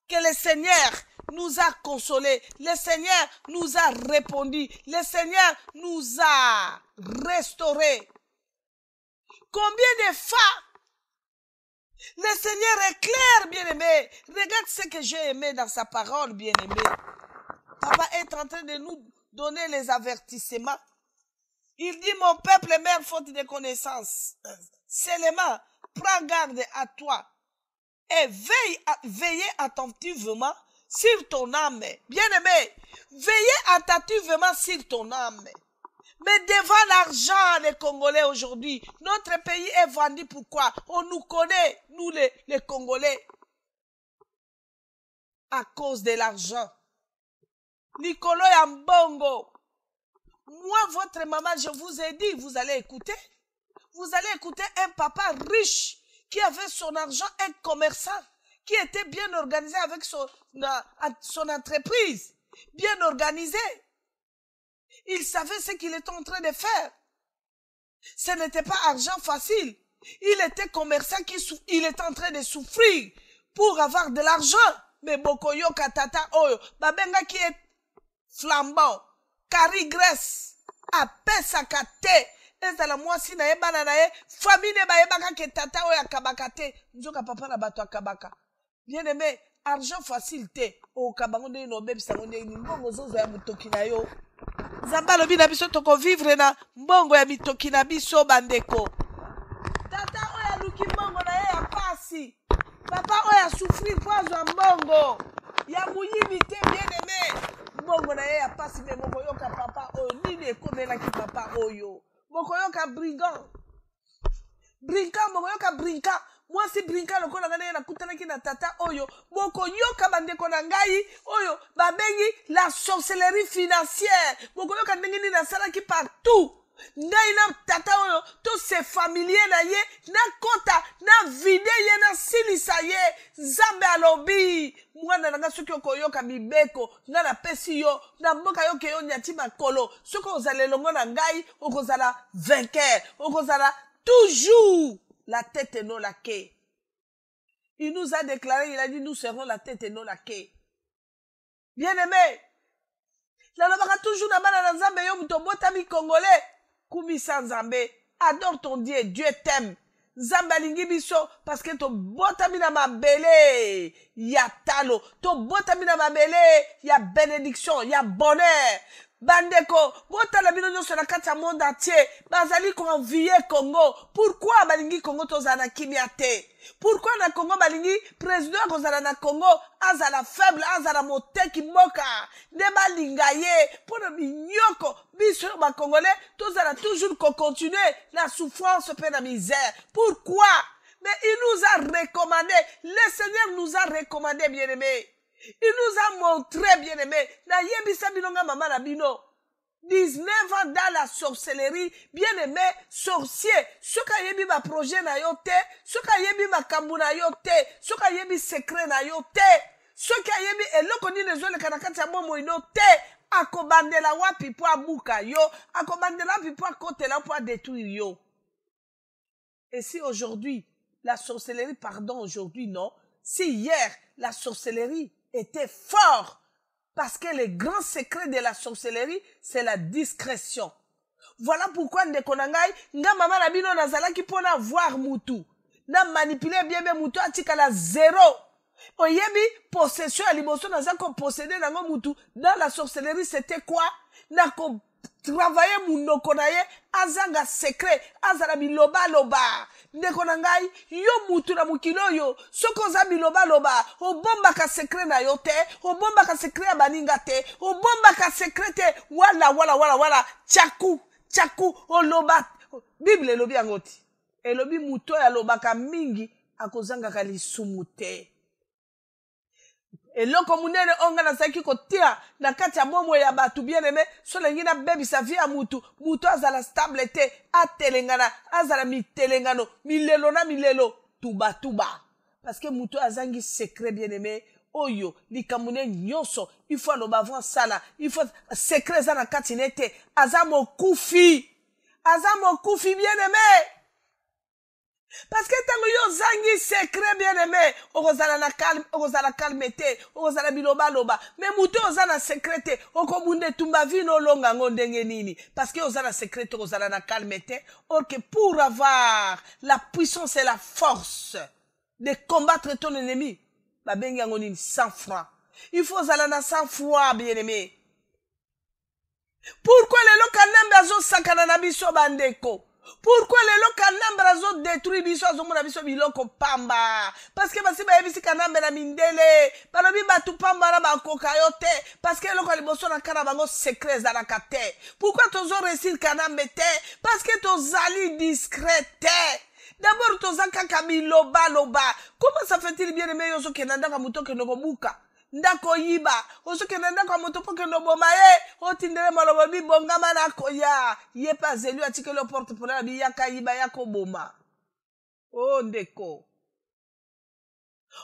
Speaker 1: que le Seigneur nous a consolés, le Seigneur nous a répondu, le Seigneur nous a restaurés. Combien de fois le Seigneur est clair, bien-aimé. Regarde ce que j'ai aimé dans sa parole, bien-aimé. Papa est en train de nous donner les avertissements. Il dit, mon peuple meurt faute de connaissance. Seulement, prends garde à toi et veillez attentivement sur ton âme. Bien-aimé, veillez attentivement sur ton âme. Mais devant l'argent, les Congolais aujourd'hui, notre pays est vendu. Pourquoi? On nous connaît, nous les Congolais, à cause de l'argent. Nicolo Yambongo, moi, votre maman, je vous ai dit, vous allez écouter. Vous allez écouter un papa riche qui avait son argent, un commerçant, qui était bien organisé avec son entreprise, bien organisé. Il savait ce qu'il était en train de faire. Ce n'était pas argent facile. Il était commerçant, il était en train de souffrir pour avoir de l'argent. Mais Bokoyo Katata Oyo, Babenga qui est flambant, Kari Grèce, apesa kate, ezala mwasi na yebana na ye, famille ne ba yebaka ke tata oyo akabaka te, nzoka papa na bato akabaka. Bien aimé, argent facile te, o kabango nde no bebisa nde ni mbongo zozo ya mutoki na yo. Zamba lobi na biso toko vivre na mbongo ya mitoki na biso bandeko. Tata oyo aluki mbongo na ye ya pasi. Papa oyo asouffrir po azwa mbongo. Ya muyimi te bien aimé. Mbongo na ye ya pasi me moko yoka papa oyo nini ekomelaki papa oyo. Moko yoka brigand. Brinka moko yoka brinka. Moi si brinka lokola ngane na kutanaki na tata oyo. Moko yoka bandeko na ngai oyo babengi la sorcellerie financière. Moko yoka ndenge na salaki partout. Ngai na tata oyo to se familier na ye na kota na vide ye na silisa ye Zambe alobi mwana nanga soki okoyoka mibeko nga na pesi yo na mboka yo ke yo nyati makolo soki ozala elongo na ngai okozala vainqueur okozala toujours la tête et non la queue. Il nous a déclaré, il a dit nous serons la tête et non la queue. Bien aimé, la lobaka toujours na bana na Nzambe yo mutobotami congolais. Kumisa Nzambe, adore ton Dieu, Dieu t'aime. Nzambe alingi biso parce que to botami na mabele ya talo, to botami na mabele ya bénédiction, ya bonheur. Bandeko, botala bino nyonso na kati ya monde entier, bazali ko envier Congo. Pourquoi balingi Congo tozala kimia te? Pourquoi na Congo balingi président kozala na Congo azala faible, azala moteki moka, ne balinga ye, pour minyoko, biso ba Congolais, tozala toujours ko continuer la souffrance pe na misère. Pourquoi? Mais il nous a recommandé, le Seigneur nous a recommandé, bien-aimé. Il nous a montré, bien-aimé, na yebisa binonga mama na bino. 19 ans dans la sorcellerie, bien-aimé, sorcier. Soka yebi ma projet na yo te, soka yebi ma kambu na yo te, soka yebi secret na yo te, soka yebi eloko ni nezole kanakati ya momo ino te, akobandela wapi po abuka yo, akobandela wapi po akotela po détruire yo. Et si aujourd'hui, la sorcellerie, pardon, aujourd'hui non, si hier, la sorcellerie était fort, parce que le grand secret de la sorcellerie, c'est la discrétion. Voilà pourquoi ndekonangai, nga mama na bino nazalaki pona voir mutu. Na manipuler bien mutu atika la zéro. Oyebi, possession à liboso nazako posséder nango mutu. Dans la sorcellerie, c'était quoi? Nako travailler munoko na ye, azanga secret, azala biloba loba. Ndeko na ngai, yo mutu na mukilo yo, soko za biloba loba, obomba ka secret na yo te, obomba ka secret ya baninga te, obomba ka secret te, wala, chaku, oloba. Bible elobi angoti. Elobi muto ya loba ka mingi, akozanga ka lisumu te. Eloko munene onga na saki kotia na kati ya momo ya batu bien aimé so lengi na bebi sa vie ya mutu azala stable te atelengana azala mitelengano milelo tuba parce que mutu azangi secret bien aimé oyo likamune nyonso il faut aloba avant sala il faut secret za na kati nete azamo kufi bien aimé. Parce que tango yo zangi secret bien aimé, okozala na calme, okozala calmete, okozala biloba loba, mais muto ozana secrete, okomunde tumba vino longa ngondenge nini. Parce que ozana secrete, okozala na calmete, ok, pour avoir la puissance et la force de combattre ton ennemi, ba bengi ngonini 100 francs. Il faut zalana sans foi, bien-aimé. Pourquoi les lokanambe azo sakana na biso bandeko? Pourquoi les lokanambe azo détruit biso azo mona biso biloko pamba? Parce que basi ba yebisi kanambe na mindele, balobi batu pamba na ba kokayote, parce que loko liboso na kana bango secret za la kate. Pourquoi tozo réussir kanambe te? Parce que tozali discret. D'abord toza kaka biloba loba. Comment ça fait-il bien aimé yoso kenanda ka muto ke nokobuka? Ndako yiba osoke nenda kwa moto poke no boma ye otindele malobo bi bongama na koya ye pa zelu atike le porte pour la bi yaka yiba yako boma oh ndeko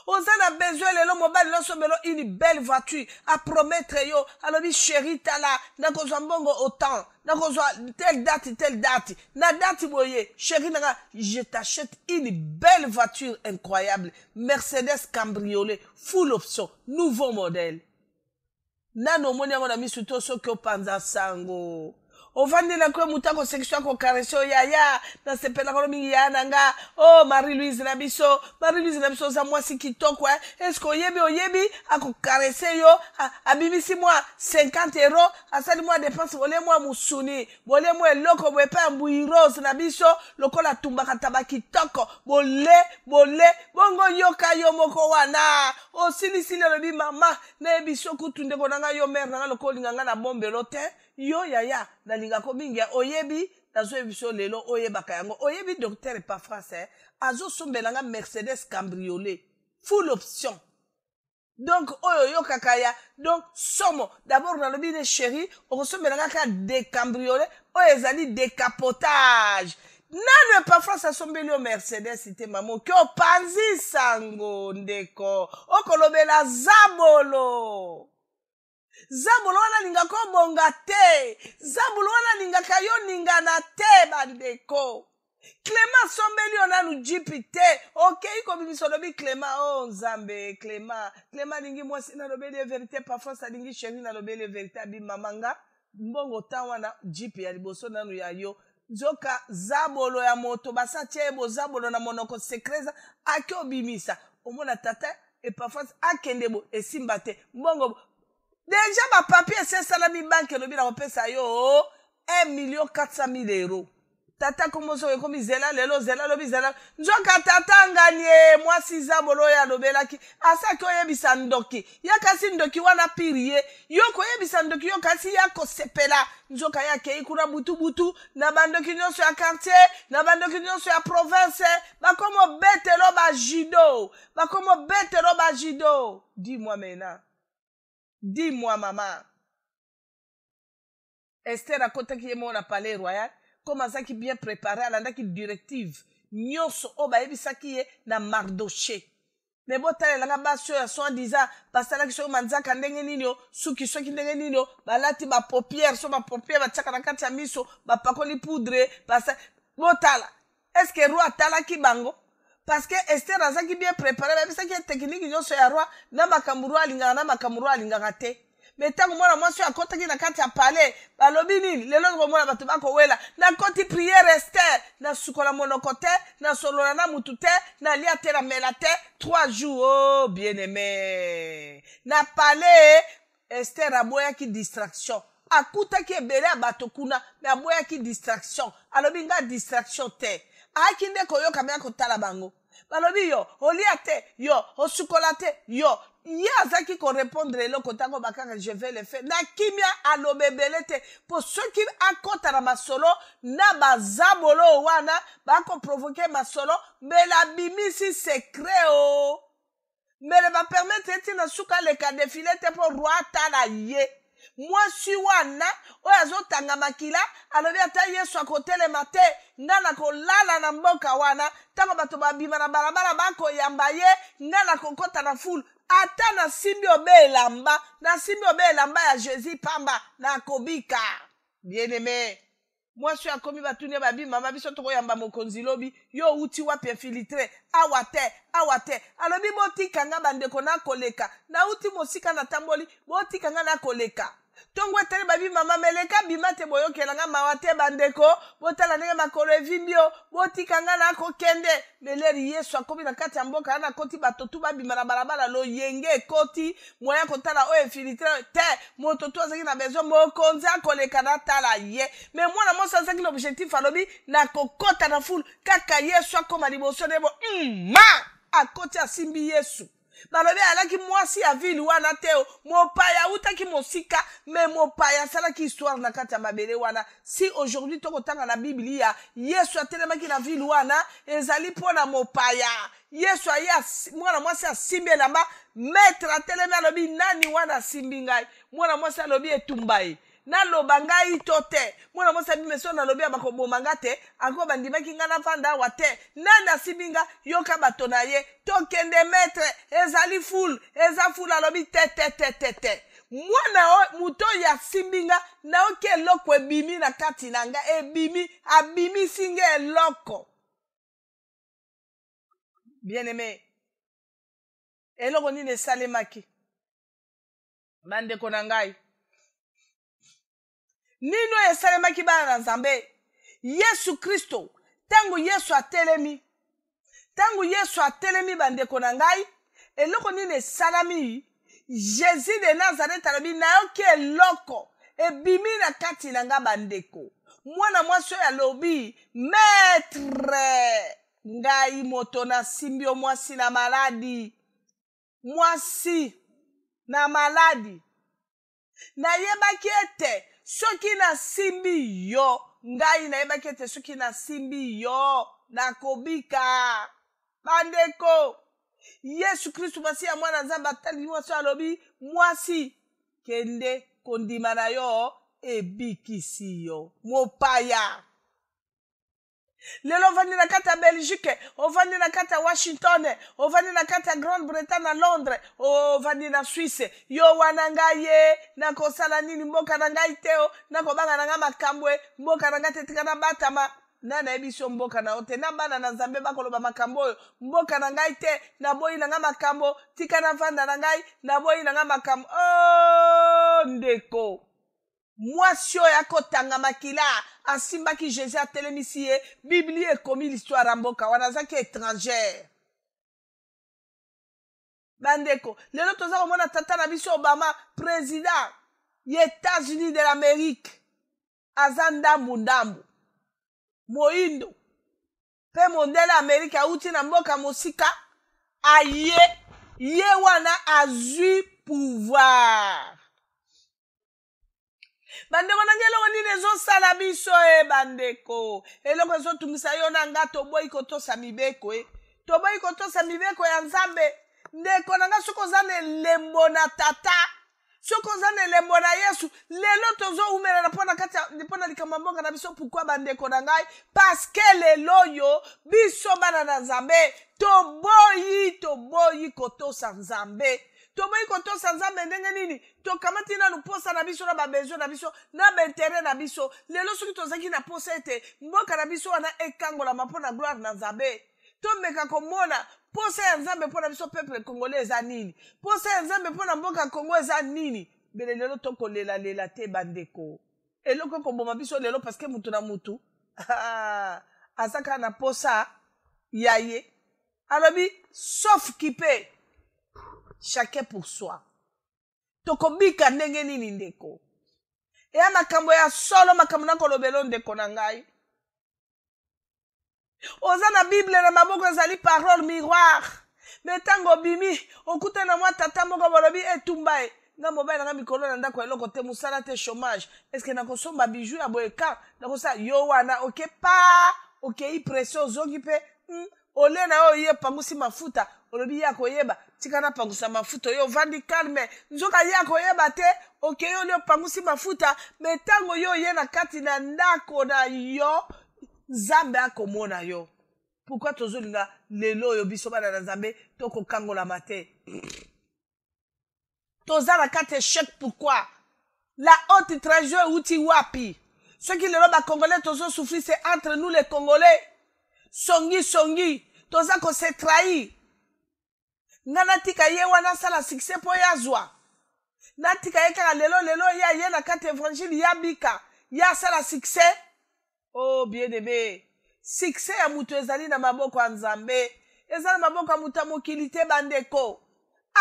Speaker 1: on a besoin lelo mobile loso melo une belle voiture à promettre yo alobi chérie tala ndako zambongo autant ndako zo telle date na date boye chérie nanga je t'achète une belle voiture incroyable Mercedes cabriolet full option nouveau modèle nano moni amona misuto soki opanza sango ovandela kwe mutako section ko karesho yaya na sepela ko mingi ya nanga oh Marie-Louise na biso za mwasi kitoko est-ce que oyebi ako caresser yo abimisi moi 50 euros asali moi dépense volé moi musuni volé moi loko boye pa mbui rose na biso lokola tumbaka tabaki kitoko bolé bongo yoka yo moko wana osili lobi mama na biso kutunde ko nanga yo mère nanga lokolinga nga na bombelo te yo yaya na linga ko mingi oyebi nazo ebiso lelo oyebaka yango oyebi docteur et pas français azo sombelanga Mercedes cabriolet full option donc oyo kakaya donc somo d'abord na lobi ne chérie o sombelanga ka de cabriolet o ezali décapotage nano pas français sombeli o Mercedes ite mamo ki opanzi sango ndeko okolobela zabolo Zabolo wana linga ko bonga te. Zabolo wana linga kayo ninga na te bandeko. Clément sombeli onanu jipi te. Ok, iko bimisodobi Clément. Oh Nzambe, Clément. Clément lingi mwasi na lobeli vérité. Parfois sa lingi chéri na lobeli vérité. Abi mamanga. Mbongo ta wana jipi ya liboso nanu ya yo. Zoka zabolo ya moto. Basa chebo zabolo na monoko sekreza. Ake obimisa. Omona tata. Et parfois akendebo. E simbate. Mbongo. Déjà, ma papier, c'est ça la mi banque, le bien, on peut ça, yo, 1,400,000 €. Tata, comment ça, comme zela, lelo, zela, lobi, zela. Njoka tata nganye, moi, si zabolo ya lobela ki. Asa ko yebisa ndoki. Ya kasi ndoki wana pirie. Yo ko yebisa ndoki, yo kasi ya ko sepela. Njoka ya kei kuna butu, na bandoki nyonso ya quartier, na bandoki nyonso ya province. Bakomo bete lo ba judo. Bakomo bete lo ba judo. Dis-moi maintenant. Dis-moi, maman. Esther a côté qui est mon palais royal. Comment ça qui bien préparé à la directive. Nyonso oba ebisa qui est na Mardoché. Mais bon tale la baso ya so disant parce que la ki so manzaka ndenge nini yo suki soki ndenge nini yo balati ba paupière so ba paupière ba tsaka na kati ya miso ba pakoli poudre parce botala. Est-ce que roi tala ki bango? Parce que Esther a qui bien préparé, mais ça qui est technique, ils ont sur la roi, na makamurua linga, na makamurua linga raté. Mais tant que moi, je suis à côté qui n'a qu'à te parler, bah, l'obini, les langues, moi, bah, tu vas wela, na côté prière Esther, na sukola monokote, na solona mutute, na liate la melate, 3 jours, oh, bien aimé. Na parlé, Esther a boya qui distraction. Akuta qui est belé à batokuna, na boya qui distraction. Alors, binga distraction te. Akinde koyo kamya kotala bango. Balobi yo, oliate, yo, osukolate, yo. Ya zaki ko répondre le kotango bakanga je vais le faire. Na kimia alobebelete pour ceux qui akota na masolo na bazabolo wana bako provoquer masolo mais la bimisi secret oh. Mais ne va permettre eti na suka le ka défiler te pour roi tala ye. Moi suis wana oyazo tanga makila alobi ata yesu akotele mate ngana ko lala na mboka wana tango bato babima na balabala bako yamba ye ngana kokota na foule ata na simbi obe elamba ya Jésus pamba na kobika bien aimé. Moi suis akomi batuni babi mama biso toko yamba mokonzi lobi yo uti wapi infiltré awate alobi boti kanga bandeko na koleka na uti mosika na tamboli boti kanga na koleka Tongo tele babi mama meleka bima te boyo kelanga mawate bandeko botala ndenge makolo evimbio botikanga na kokende meleri Yesu akomi na kati ya mboka ana koti batotu babima na balabala lo yenge koti moya kotala o infiltré te moto to azaki na besoin mokonzi akoleka na tala ye mais mwana mwasi azaki na objectif alobi na kokota na foule kaka Yesu akoma liboso debo ma akoti asimbi Yesu balobi alaki mwasi ya ville wana teo mopaya utaki mosika mais mopaya salaki histoire na kati ya mabele wana si aujourd'hui tokotanga na Biblia Yesu atelemaki na ville wana ezali pona mopaya Yesu aya mwana mwasi asimbi elamba maître atelemi alobi nani wana simbi ngai mwana mwasi alobi etumba ye naloba ngai to te mwana mwasi abimeso nalobi abakoboma nga te anko bandimaki nga na vanda awa te nani asimbi nga yoka bato na ye tokende maître ezali fule eza fule alobi te mwana muto ya simbi nga naoki eloko ebimi na kati na nga abimisi nga eloko bien aimé eloko nini esalemaki bandeko na ngai nino esalemaki bana na Nzambe Yesu Kristo tango Yesu atelemi bandeko na ngai eloko nini esalami Jésus de Nazareth alobi nayoki eloko ebimi na kati na nga bandeko mwana mwasi oyo alobi maître ngai moto na simbi o mwasi na maladi nayebaki ete soki na simbi yo ngai nayebaki ete soki na simbi yo nakobika bandeko Yesu Kristo masi ya mwana Nzambe atali mwasi alobi mwasi kende kondima na yo ebikisi yo mopaya lelo ovandi na kati ya Belgique ovandi na kati ya Washington ovandi na kati ya Grande-Bretagne na Londres ovandi na Suisse yo wana ngai ye nakosala nini mboka na ngai teo nakobanga na nga makambo mboka na ngai tetika na batama nana ebiso mboka na ote na bana na Nzambe bakoloba makambo oyo mboka na ngai te naboyi na nga makambo tika na vanda na ngai naboyi na nga makambo ndeko mwasi oyo akotanga makila asimbaki Jésus atelemisi ye Biblia ekomi l'histoire ya mboka wana azaki étrangère bandeko lelo toza komona tata na biso Obama président ya États-Unis de l'Amérique aza ndambu moindo pe mondele Amerike auti na mboka mosika ye wana azwi pouvoir bandeko na ngelo nini ezosala biso bandeko eloko ezotumisa yo na nga toboyi kotosa mibeko toboyi kotosa mibeko ya Nzambe ndeko na nga soki oza na elembo na tata soki oza na elembo na Yesu lelo tozowumelela mpo na likambo mboka na biso pourkui bandeko na ngai parceke lelo oyo biso bana na Nzambe toboyi kotosa Nzambe toboyi kotosa Nzambe ndenge nini tokamati nanu posa na biso na babesoin na biso na baintere na biso lelo soki tozaki na posa ete mboka na biso wana ekangolama mpo na gloire na Nzambe tomeka komona posa ya Nzambe mpo na biso peuple congolais eza nini posa ya Nzambe mpo na mboka Kongo eza nini bele lelo tokolela te bandeko eloko ekoboma biso lelo parceke mutu na mutu azaka na posa ya ye alobi sauf qui peut chacun pour soi tokobika ndenge nini ndeko eya makambo ya solo makambo nakolobelo ndeko na ngai oza na Bible na maboko ezali parole miroir me tango bimi okuta na mwa tata moko balobi etumba nga mobali nanga mikolo na ndako eloko te musala te chômage eske nakosomba bijou ya boyeka nakosa yo wana okei pression ozongi pe ole na yo ye pangusi mafuta olobi ya koyeba tika na pangusa mafuta yo vandi calme nzoka ya koyeba te okei ole pangusi mafuta me tango yo ye na kati na ndako na yo Nzambe akomona yo pourquoi tozolinga lelo oyo biso bana na Nzambe tokokangolama te toza na kati échec pourquoi la haute trahison euti wapi soki lelo bakongolais tozosouffrir c'est entre nous les Congolais songi toza kose trahir nga natika ye wana asala succès mpo yazwa natika yeka lelo ya yena kati évangile ya bika ya sala succès. Oh bien-aimé, succès ya mutu ezali na maboko ya Nzambe, ezali na maboko ya mutu mokili te bandeko.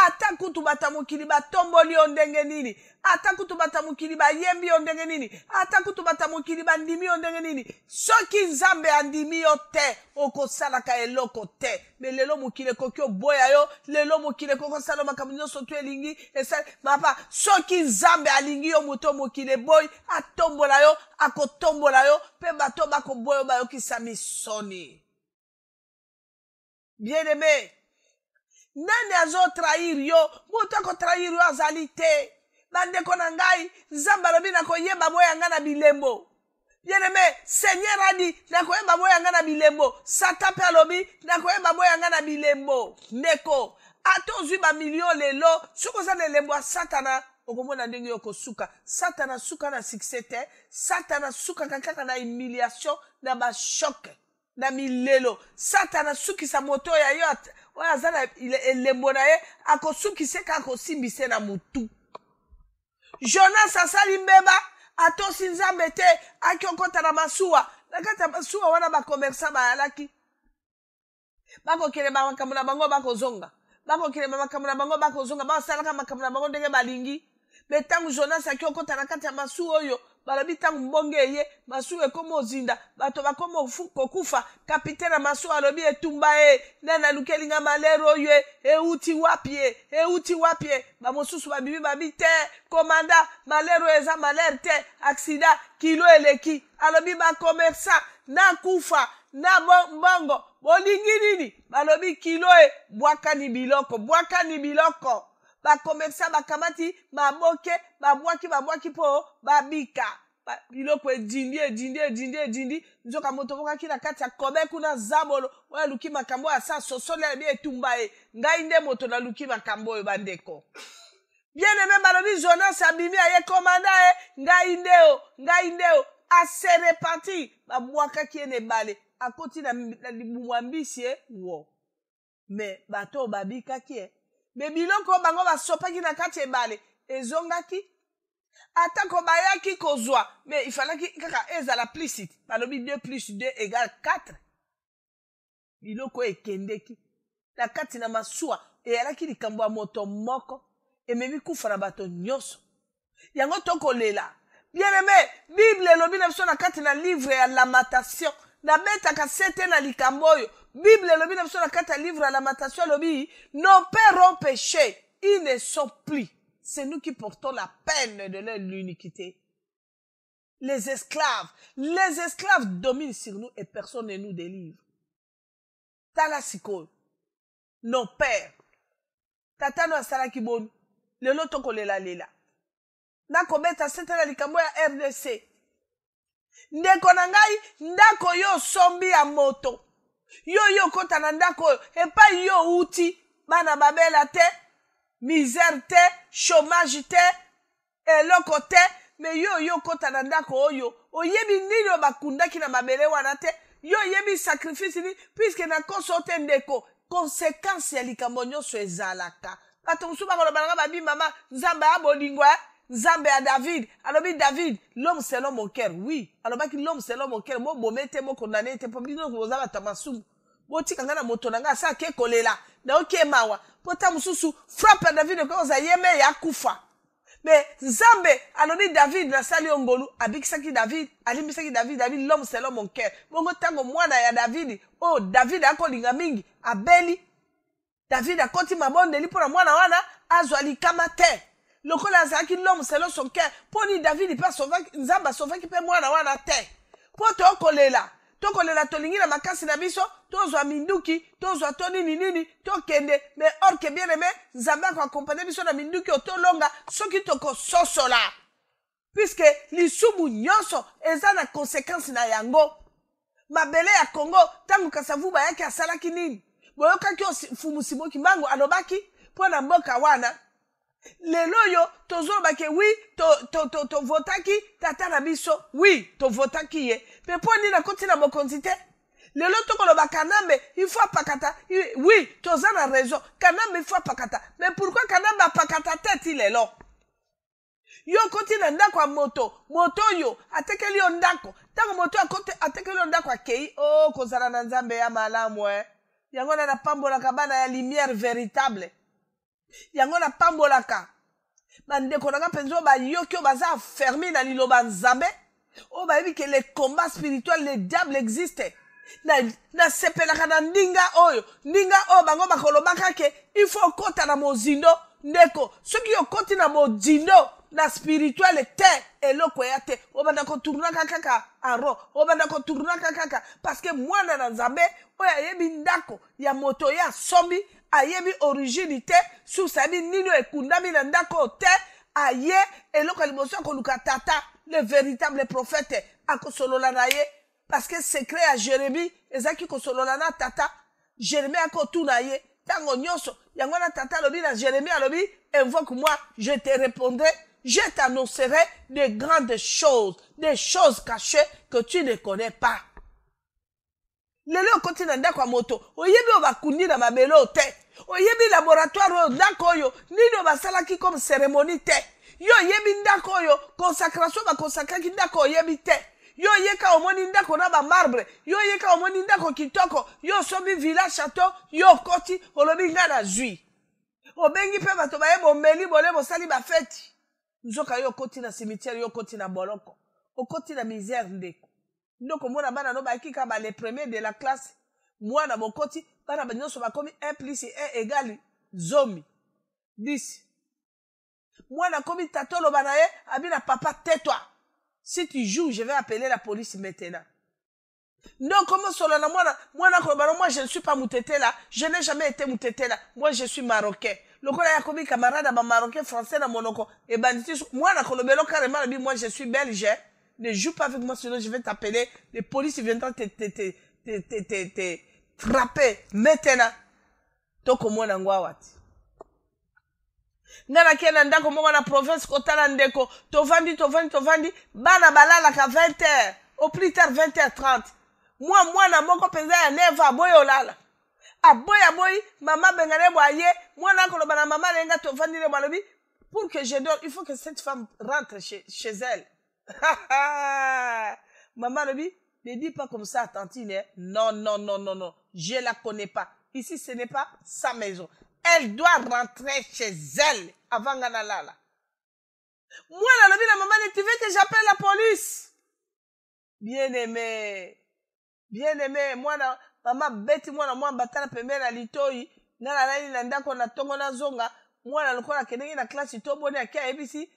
Speaker 1: Ata kutu bata mokili batomboli yo ndenge nini, ata kutu bata mokili bayembi yo ndenge nini, ata kutu bata mokili bandimi yo ndenge nini, soki Nzambe andimi yo te okosalaka eloko te. Me lelo mokili ekoki oboya yo, lelo mokili ekoki osala makambo nyonso to elingi mapa soki Nzambe alingi yo moto mokili boy atombola yo, akotombola yo pe bato bakoboya bayokisa misoni. Bien-aimé, nani azo trahir yo, mutu ako trahir yo azali te. Bandeko na ngai, Nzambe alobi na koyeba boya nga na bilembo. Bien-aimé, Seigneur adi na koyeba boya nga na bilembo. Satan pe alobi na koyeba boya nga na bilembo. Ndeko, atozwi ba million lelo, suko za lembo a Satana, okomona ndenge yo kosuka. Satana suka na succès te, Satana suka kaka na humiliation, na ba choc, na milelo. Satana suki sa moto ya yo. Oya zana elembo na ye akosukise ka akosimbise na mutu. Jonas asali mbeba atosi Nzambe te akiokota na masuwa. Nakata masuwa wana ba commerçant ba alaki. Bako kele ba makambo na bango bako zonga. Bako kele ba makambo na bango bako zonga. Ba salaka makambo na bango ndenge balingi. Metangu Jonas akiokota na kati ya masuwa oyo. Balobi tangu mbonge ye, masuwa ekomo zinda, bato bakomo kokufa, kapitena masuwa alobi etumba nana lukelinga malero ye, euti wapie, bamosusu babibi babite, komanda, malero eza maler te, aksida, kilo eleki, alobi ba komersa, na kufa, na mbongo, bolingi nini, balobi kilo bwaka ni biloko. Ba komersa bakamati maboke babwaki po babika biloko edindi nzoka moto bokaki na kati ya kobe kuna zabolo oya luki makambo ya sa sosoli ya bi etumba ngai nde moto na luki makambo oyo bandeko. Bien-aimé balobi Jonas abimi aye komanda ngai ndeo ase reparti babwakaki ene bale akoti na libumu ambisi wo me bato babikaki me biloko bango basopaki na kati ebale ezongaki atako bayaki kozwa me ifalaki kaka ezala plicite balobi 2 plus 2 égale 4 biloko ekendeki na kati na masuwa eyalaki likambo ya moto moko ememi kufa na bato nyonso yango tokolela. Bien-aimé, Bible elobi na biso na kati na livre ya Lamentation na betaka sete na likambo oyo. Bible elobi na biso na kati ya livre ya Lamentation elobi nos pères ont péché, ils ne sont plus. C'est nous qui portons la peine de leur iniquité. Les esclaves dominent sur nous et personne ne nous délivre. Tala sikoyo, nos pères, tatano asalaki bonu, lelo tokolela lela. Nakobeta sete na likambo ya RDC. Ndeko na ngai, ndako yo sombi ya moto. Yo kota na ndako yo, epa yo uti, bana babela te, misère te, chômage te, eloko te, me yo kota na ndako oyo, oyebi nini bakundaki na mabele wana te, yo yebi sacrifice ni, puisque na koso te ndeko, conséquence ya likambo nyonso ezalaka. Bato musu bakolo bananga babi mama, Nzambe abolingo Nzambe à David, alobi David, l'homme selon mon cœur, oui. Alobaki l'homme selon mon cœur, mo bomete mo condamné te po bino ko zaba tamasumu. Bo tikanga na moto nanga sa ke kolela, na oke mawa. Pota mususu frappe David ko za yeme ya kufa. Mais Nzambe alobi David na sali ongolu, abikisaki David, alimbisaki David, l'homme selon mon cœur. Bongo tango mwana ya David, oh David akolinga mingi, abeli. David akoti mabonde li pona mwana wana azwali kama te. Lokola azaki l'homme selon son cœur, poni David pas sauver Nzamba sauver ki pe mwana wana te. Po tokolela tolingi na makasi na biso, tozwa minduki, tozwa toni nini, tokende, mais or que bien aimé, Nzamba ko accompagner biso na minduki otolonga, soki toko sosola. Puisque lisumu nyonso eza na conséquence na yango. Mabele ya Congo, tangu kasavuba yake asalaki nini? Boyokaki fumusimo kimango alobaki, po na mboka wana. Lelo yo tozolobake oui to votaki tata na biso oui to votaki ye pe poni na koti na mokonzi te lelo tokoloba Kanambe il faut pakata oui toza na raison Kanambe il faut pakata mais pourquoi Kanambe apakata tete lelo Yo koti na ndako moto, moto yo atekeli yo ndako. Tango moto atekeli yo ndako akei, oh kozala na nzambe ya malamu Yango na pambolaka bana ya lumière véritable. Yango na pambolaka. Bandeko nanga penzo ba yokyo baza fermé na liloba nzambe. Oh ba yebi que les combats spirituels, les diables existent. Na sepelaka na ndinga oyo bango bakolobaka ke il faut kota na mozindo ndeko soki yo koti na mozindo na spirituel te eloko ya te obanda ko tournaka kaka aro obanda ko tournaka kaka parce que mwana na nzambe oyo ayebi ndako ya moto ya sombi ayebi origine te susabi nino ekundami na ndako te aye eloko liboso koluka tata le véritable prophète akosolola na ye. Parce que secret à Jérémie, ezaki kosolola na tata, Jérémie akotuna ye, tango nyonso, yango na tata lobi na Jérémie alobi, invoque-moi, je te répondrai, je t'annoncerai de grandes choses, des choses cachées que tu ne connais pas. Lelo koti na ndako moto, oyebi obakundi na mabelo te, oyebi laboratoire ndako yo, nino basalaki comme cérémonie te, yo yebi ndako yo, consacration ba consacraki ndako oyebi te. Yo yeka omoni ndako na ba marbre, yo yeka omoni ndako kitoko, yo sobi villa château, yo koti olobi nga na zui. Obengi pe bato baye bomeli bole bosali ba feti. Nzoka yo koti na cimetière, yo koti na boloko. O koti na misère ndeko. Ndoko mona bana no ba kika ba les premiers de la classe. Mwana bokoti bana banyoso bakomi 1 plus 1 égale zomi. 10. Mwana komi tatolo banaye abina papa tais-toi. Si tu joues, je vais appeler la police maintenant. Non, comment cela moi je ne suis pas moutete là. Je n'ai jamais été moutete là. Moi je suis marocain. Le quoi ya komi camarade à marocain français dans monoko. Et banditis, moi na kolobelo carrément moi je suis belge. Ne joue pas avec moi sinon je vais t'appeler. Les polices viendront te frapper maintenant. Toko moi na ngwawati. Ngana kena ndako moko na province kotala ndeko tovandi bana balala ka 20h au plus tard 20h30 mwana moko penza ya neva boyo lala aboya boy mama bengane boye mwana koloba na mama lenga tovandi le balobi pour que je dors il faut que cette femme rentre chez elle. Maman lobi ne dis pas comme ça tantine non je la connais pas ici ce n'est pas sa maison. Elle doit rentrer chez elle avant Ganalala. Moi, la lobby, la maman, tu veux que j'appelle la police? Bien-aimé, moi, maman, bête, moi, batana, pembe, la litoi, nana, nanda, qu'on a tongo na zonga, moi, la lokola, kenengi, na classe, ito, boni, akia, ebisi,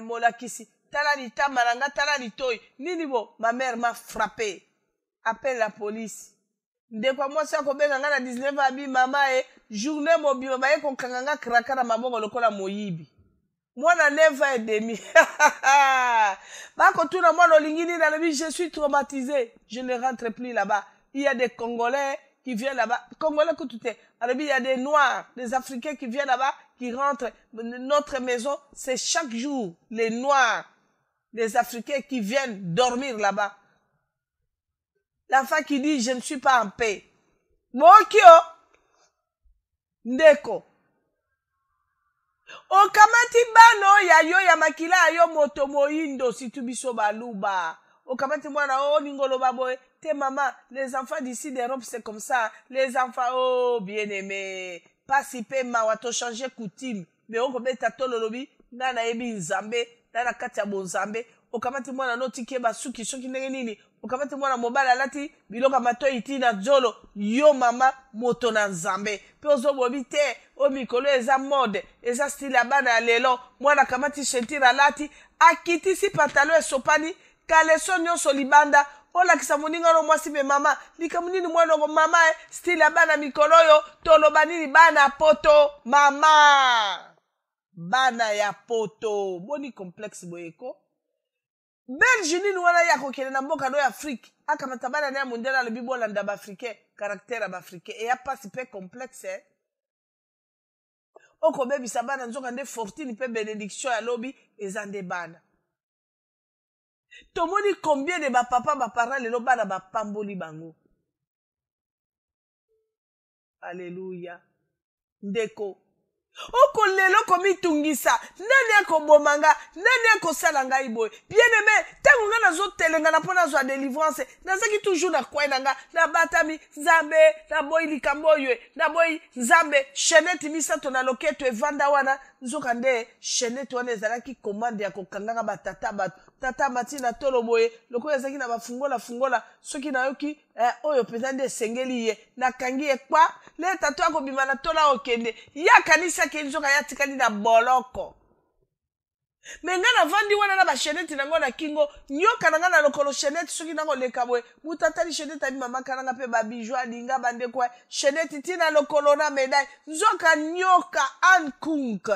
Speaker 1: molakisi, tala, lita, maranga, tala, litoi, ninibo, ma mère m'a frappé. Appelle la police. Ndekwa moi ça ko benga na 19 abi mama journée mobile ba ko kanganga kraka na mabongo lokola moyibi mwana 9h30 ba ko tuna mwana olingini na lobi je suis traumatisé je ne rentre plus là-bas il y a des Congolais qui viennent là-bas Congolais que tout est il y a des Noirs des Africains qui viennent là-bas qui rentrent notre maison c'est chaque jour les Noirs des Africains qui viennent dormir là-bas. La femme qui dit, je ne suis pas en paix. Mokyo. Ndeko. Okamati bano ya yo ya makila yo moto moindo si tu biso baluba. Okamati mwana oh ningolo baboy. Te maman, les enfants d'ici d'Europe c'est comme ça. Les enfants, oh bien aimé. Pas si pe mawato changer coutume. Mais on kometa tololobi. Nana ebi nzambe. Nana katia bonzambe. Okamati mwana noti keba suki shoki ndenge nini. Okamati mwana mobala lati biloka matoi iti na jolo yo mama moto na nzambe pe ozobobi te o mikolo eza mode eza style ya bana ya lelo mwana kamati shentira lati akitisi pantalon esopani kaleso nyonso libanda olakisa moninga no mwasi me mama likamunini mwana ngo mama style ya bana mikolo yo toloba nini bana poto mama bana ya poto boni complexe boyeko Belge nini wana ya kokele na mboka do ya Afrique akamata bana na mondial le bibola ndaba africain caractère ba africain et ya pas super complexe oko bebi sabana nzoka nde fortune pe bénédiction ya lobi ezande bana tomoni combien de ba papa ba parents le bana ba pamboli bango alléluia ndeko oko lelo komi tungisa nani akobomanga nani akosala ngai boye bien aimé tango nga nazotelenga na mpo nazwa délivrance nazaki toujours na kwai na nga nabatami nzambe naboyi likambo oyo naboyi nzambe chaînette misato na loketo evanda wana nzoka nde chaînette wana ezalaki commande ya kokanganga batata bato tata matina tolo boye lokola ezalaki na bafungola soki nayoki oyo mpenza nde esengeli ye nakangi ye kwa le tato akobima na tola okende ye akanisaki nzoka ye atikali na boloko me nga navandi wana na bashenete nango na kingo nyoka na nga na lokolo shenete soki nango leka boye mutu atali shenete abi mamaka nanga mpe babiju alinga bandeko shenete tina lokolo na medaille nzoka nyoka ankunk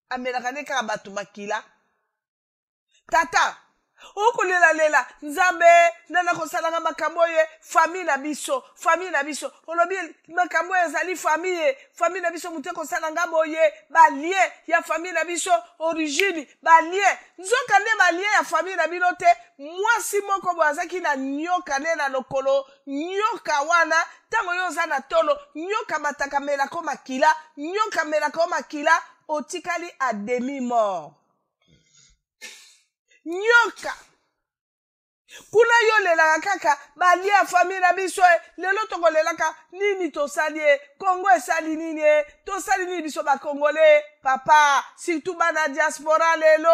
Speaker 1: amelaka nde kaka bato makila tata okulela nzambe nana kosalanga makambo ye famille na biso olobi makambo ezali famille na biso mutu kosalanga boye balie ya famille na biso origine balie nzoka nde balie ya famille na bino te mwasi moko boye azaki na nyoka nde na lokolo nyoka wana ntango yo oza na tolo nyoka mataka melako makila nyoka melako makila otikali a demi mort nyoka kuna yo lelaka kaka balie ya famille na biso lelo tokolelaka nini tosali Kongo esali nini tosali nini biso bakongole papa surtout bana diaspora lelo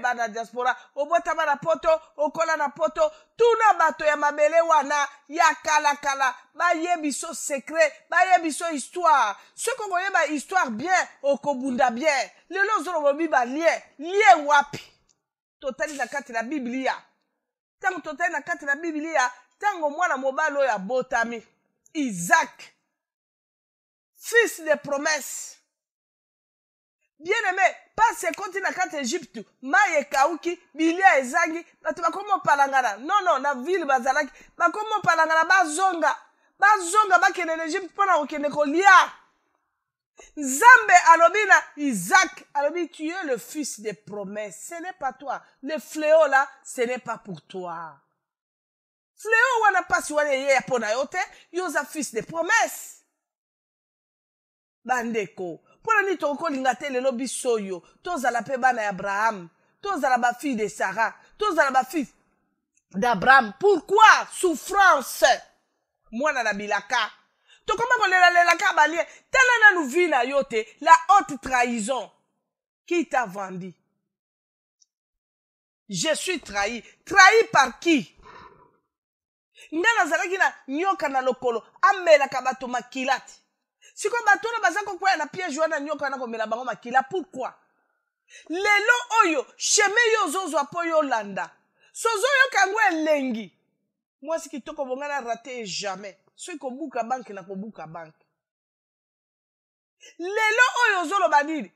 Speaker 1: bana diaspora obotama na poto okola na poto tuna bato ya mabele wana ya kala baye biso secret baye biso histoire soki okoyeba histoire bien okobunda bien lelo ozolobobi balie wapi totali na kati na Biblia tango totali na kati na Biblia tango mwana mobali oyo abotami Isaac fils de promesse bien aimé passe konti na kati Egypte mai ekauki bilia ezangi bato bakomo palangana non na ville bazalaki bakomo palangana bazonga bakende na Egypte mpona kokende kolia Nzambe alobi na Isaac, alobi tu es le fils des promesses, ce n'est pas toi. Le fléau là, ce n'est pas pour toi. Fléau wana pasi wana ye pona yote, yoza fils des promesses. Bandeko, pona ni toko lingate lelo bisoyo, tozala pe bana ya Abraham, tozala ba fille de Sarah, tozala ba fille d'Abraham. Pourquoi souffrance? Mwana na bilaka. Tokoma kolela kabalie tala na nous vi na yote la haute trahison qui t'a vendu. Je suis trahi par qui? Ngana zalaki na nyoka na lokolo amela ka bato makilati siko bato na bazako kwa na piège wana nyoka na komela bango makila. Pourquoi? Lelo oyo cheme yo zozo apo yo landa sozo yo kango elengi moi si kitoko bongana raté jamais. Soki kobuka banke na kobuka banke lelo oyo zoloba nini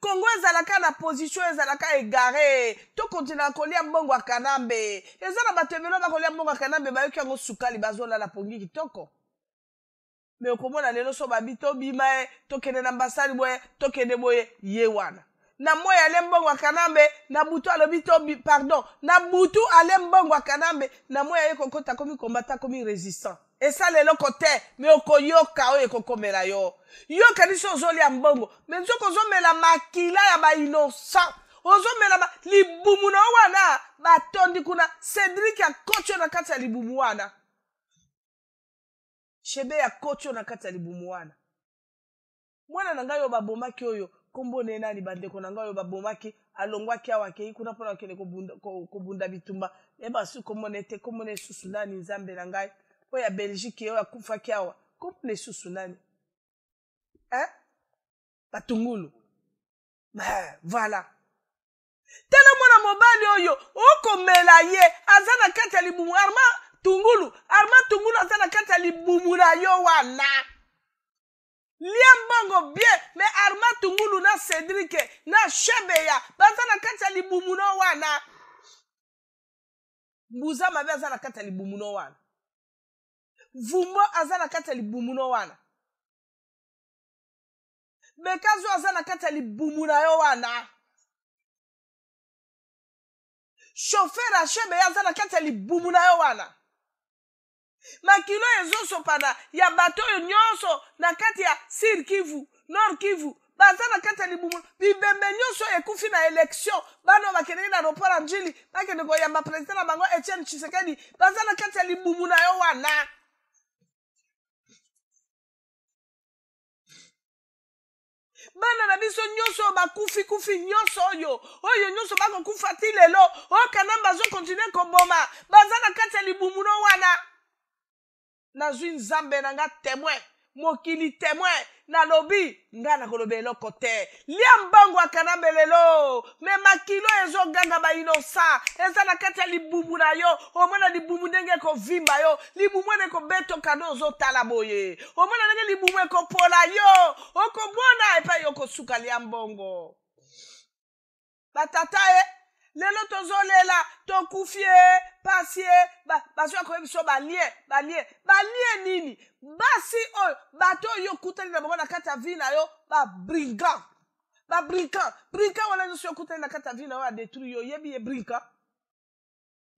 Speaker 1: Kongo ezalaka na position ezalaka egare to kontina kolia mbongo akanambe ezala batebelo bakolia mbongo akanambe bayoki yango sukali bazolala pongi kitoko me okomona lelo so babito bima tokende na ambasade boye tokende boye ye wana na moya ale mbongo akanambe na butu alobi to pardon na butu ale mbongo akanambe na moya ye kokota komi kombata komi résistant. Et ça lelo kote me okoyoka oyo ekokomela yo yoka niso ozolia mbongo me nzoko ozomela makila ya ba innocent ozomela libumu na wana batondi kuna Cédric ya kocho na kati ya libumu wana shebe ya kocho na kati ya libumu wana mwana na ngai oyo babomaki oyo kombo ne nani bandeko na ngai oyo babomaki alongwaki awa kei kuna mpona kende kobunda bitumba eba su komonete komone susu nani nzambe na ngai oya Belgique oya kufaki awa komone susu nani batungulu voilà tala mwana mobali oyo okomela ye aza na kati ya libumu Armand Tungulu aza na kati ya libumu na yo wana lia mbongo bien mais Armand Tungulu na Cédric na Shebeya baza na kati ya libumu no wana Mbuza mabe aza na kati ya libumu no wana Vumbo aza na kati ya libumu no wana Bekazo aza na kati ya libumu na yo wana Chauffeur Shebeya aza na kati ya libumu na yo wana makilo ezosopana ya bato oyo nyonso na kati ya Sud Kivu, Nord Kivu, baza na kati ya libumu bibembe nyonso ekufi na election bano bakende na aéroport Njili bakende koyamba president na bango Etienne Tshisekedi baza na kati ya libumu na yo wana. Bana na biso nyonso bakufi nyonso oyo nyonso bakokufa ti lelo oyo Kanamba zo continue koboma baza na kati ya libumu no wana. Nazwi Nzambe na nga témoin mokili témoin na lobi nga na koloba eloko te lia mbango ya Kanamba lelo me makilo ezoganga ba inosa eza na kati ya libumu na yo omona libumu ndenge kovimba yo libumu ene kobeto kado ozotala boye omona ndenge libumu ekopola yo okomona epai yokosuka lia mbongo batata lelo tozolela tokufie pasie baso akoyebiso balie nini basi oyo bato oyo kutani na bango na kati ya vi na yo babrigand wana nyonso yo kutani na kati ya vi na yo adetruire yo yebi ye brigand.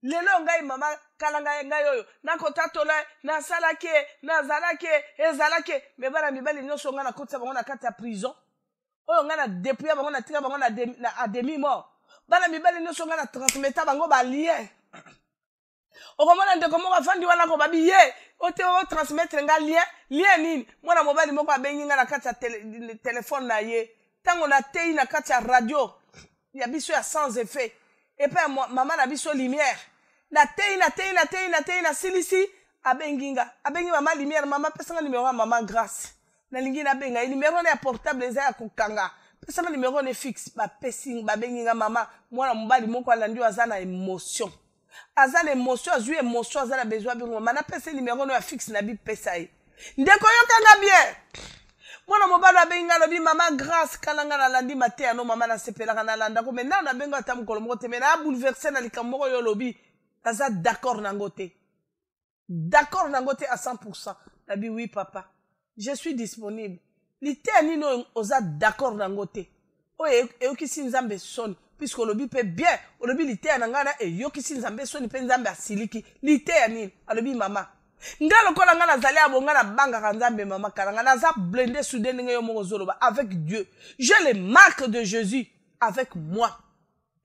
Speaker 1: Lelo ngai mama kalanga ngai oyo nakotatola nasalaki ezalaki me bana mibali nyonso nga na kotisa bango na kati ya prison oyo nga na dépouiller bango na tika bango na demi mort bana mibali nyonso nga na transmeta bango balien okomona ndeko moko afandi wana ko babi ye ote o transmettre nga lien nini mwana mobali moko abengi nga na kati ya telefone na ye tango na tei na kati ya radio ya biso ya sans effet et puis mama na biso lumière na tei na silisi abengi mama lumière mama pesanga numéro ya mama grâce na lingi na benga numéro na ya portable eza ya kokanga pesanga numéro ne fixe bapesi babengi nga mama mwana mobali moko alandi aza na émotion azana émotion azui émotion azana besoin bingo mana pese numéro no ya fixe na bi pesa ye ndeko yokanga bien mwana mobali abenga lobi mama grâce kalanga na landi matin no mama na sepelaka na landa ko maintenant na benga ta mukolo moko te mena bouleverser na likambo yo lobi aza d'accord nango te à 100% na bi oui papa je suis disponible lite nino oza d'accord nango te oye eyokisi Nzambe soni puisque olobi pe bien olobi lite na ngana eyokisi Nzambe soni pe Nzambe asiliki lite ya nini alobi mama nga lokola nga nazali abonga na bangaka Nzambe mama karanga naza blindé soudain ndenge yo moko zoloba avec Dieu j'ai les marques de Jésus avec moi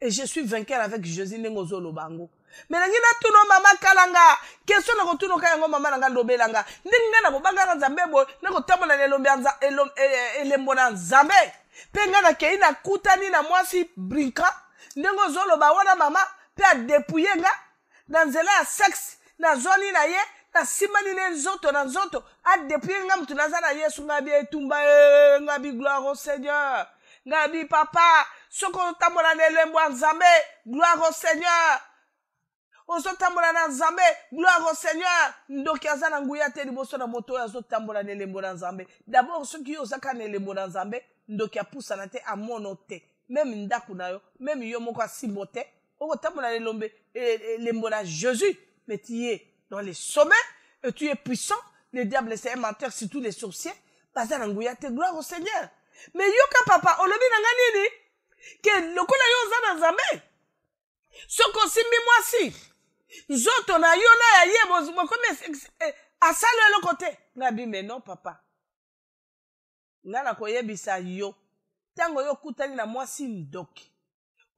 Speaker 1: et je suis vainqueur avec Jésus ndenge ozoloba ngo mais ngina tuno mama kalanga question na kotuno ka yango mama nanga lobelanga ndinga na kobanga na Nzambe bo na kotambola na elombe elembo na Nzambe pe nga na kei na kutani na mwasi brinka ndenge ozoloba wana mama pe adepouiller nga na nzela ya sexe na zoni na ye na simani ne nzoto na nzoto adepouiller nga mtu naza na Yesu nga bi etumba nga bi gloire au Seigneur nga bi papa soko tambola na elembo ya Nzambe gloire au Seigneur ozotambola na Nzambe gloire au Seigneur ndoki aza na nguya te liboso na moto oyo azotambola na elembo na Nzambe d'abord soki ozaka na elembo na Nzambe ndoki apusana te amono te même ndaku na yo même yo moko asimbo te okotambola na elembo na Jésus mais tu es dans les sommets et tu es puissant le diable c'est un menteur surtout les sorciers baza na nguya te gloire au Seigneur mais yoka papa olobi na nga nini ke lokola yo oza na Nzambe soko simbi mwasi nzoto na yo na ya ye bokome asalo eloko te ngabi mais non papa nga na koyebisa yo tango yo kutani na mwasi ndoki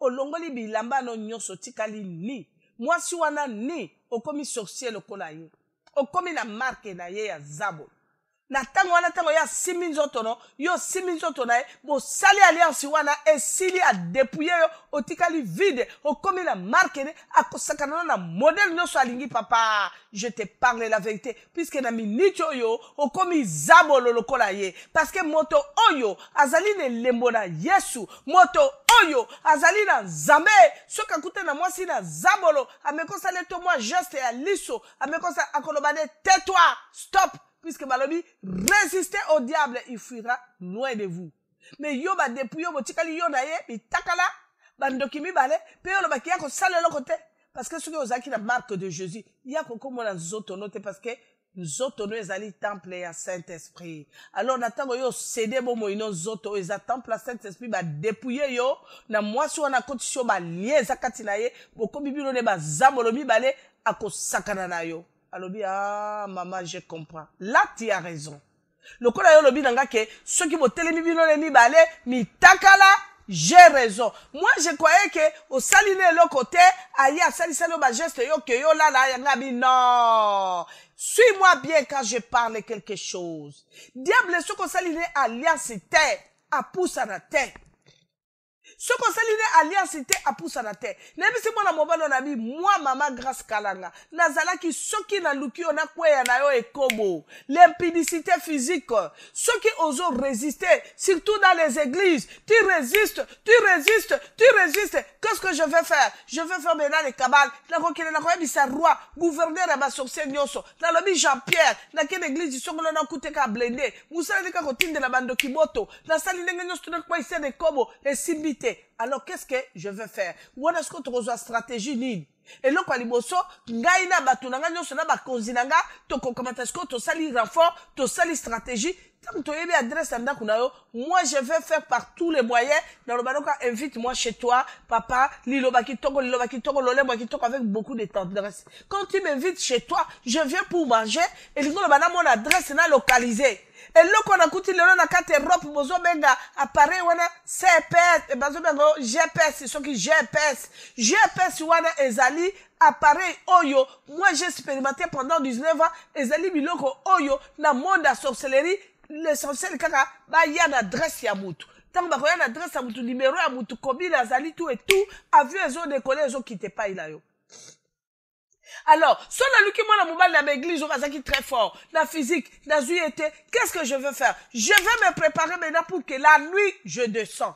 Speaker 1: olongoli bilamba no nyonso tikali ni mwasi wana ni okomi sorcier lokola ye okomi na marque na ye ya zabo na tango wana tango ya simi nzoto no yo simi nzoto na ye bosali alliance wana esili adepouiller yo otikali vide okomi na marque ne akosakana na modèle nyonso alingi papa je te parle la vérité puisque na minute oyo okomi zabolo lokola ye parce que moto oyo azali na elembo na Yesu moto oyo azali na Nzambe soki akute na mwasi na zabolo amekosala to moi geste ya liso amekosa akoloba ne tais-toi stop puisque balobi résistez au diable il fuira loin de vous mais yo ba depuis yo botikali yo na ye bitakala bandoki mibale pe yo lobaki ya kosala eloko te parce que soki ozalaki na marque de Jésus ya kokomona nzoto no te parce que nzoto no ezali temple ya Saint-Esprit alors na tango yo cédé bomo ino nzoto eza temple ya Saint-Esprit ba dépouiller yo na mwasi wana kotisio ba lié zakati na ye bokomi bino ne ba zambolo mibale akosakana na yo alobi ah maman je comprends. Là tu as raison. Lokola yo lobi nanga ke ceux qui botelemi bino le mibale mi takala j'ai raison. Moi je croyais que au saline le côté aïe à salisalo ba geste yo que yo là yanga bi non. Suis-moi bien quand je parle quelque chose. Diable ce qu'on saline alliance terre a pousse à la terre. Ce qu'on s'aligne alliance à pousse à la terre. N'aime si moi na mobile on a mis moi maman grâce kalanga. Nazala qui soki na luki on a quoi na yo et kobo. L'impudicité physique. Ceux qui osent résister, surtout dans les églises. Tu résistes, tu résistes, tu résistes. Qu'est-ce que je vais faire? Je vais faire maintenant les cabales. Na kokine na koyebi sa roi, gouverneur à ma sorcière nyoso. Na lobi Jean-Pierre, na quelle église ils sont na koute ka blender. Moussa de ka kotinde la bande kiboto. Na sali nenge nyoso na kwa ise de kobo et simbite. Alors qu'est-ce que je vais faire? Ou est-ce que tu reçois stratégie nini? Et là kwa liboso ngai na batu nanga nyoso na bakonzi nanga to kokamata sko to sali renfort to sali stratégie tant to yebi adresse anda kuna yo moi je vais faire par tous les moyens dans le banoka invite moi chez toi papa liloba kitoko lole moi kitoko avec beaucoup de tendresse. Quand tu m'invites chez toi je viens pour manger et lingo bana mon adresse na localisée. Et là qu'on a coûté le nom na carte Europe bozo benga appareil wana CPS et bazo benga GPS ce qui GPS wana ezali appareil oyo moi j'ai expérimenté pendant 19 ans ezali biloko oyo na monde à sorcellerie l'essentiel kaka ba ya na adresse ya mutu tant ba ko ya na adresse ya mutu numéro ya mutu kobila azali tout et tout avion ezo décoller ezo quitter pas ila yo. Alors, si on a lu qui moi la mobile dans l'église, on va dire très fort, la physique, la zuété, qu'est-ce que je veux faire? Je vais me préparer maintenant pour que la nuit, je descends.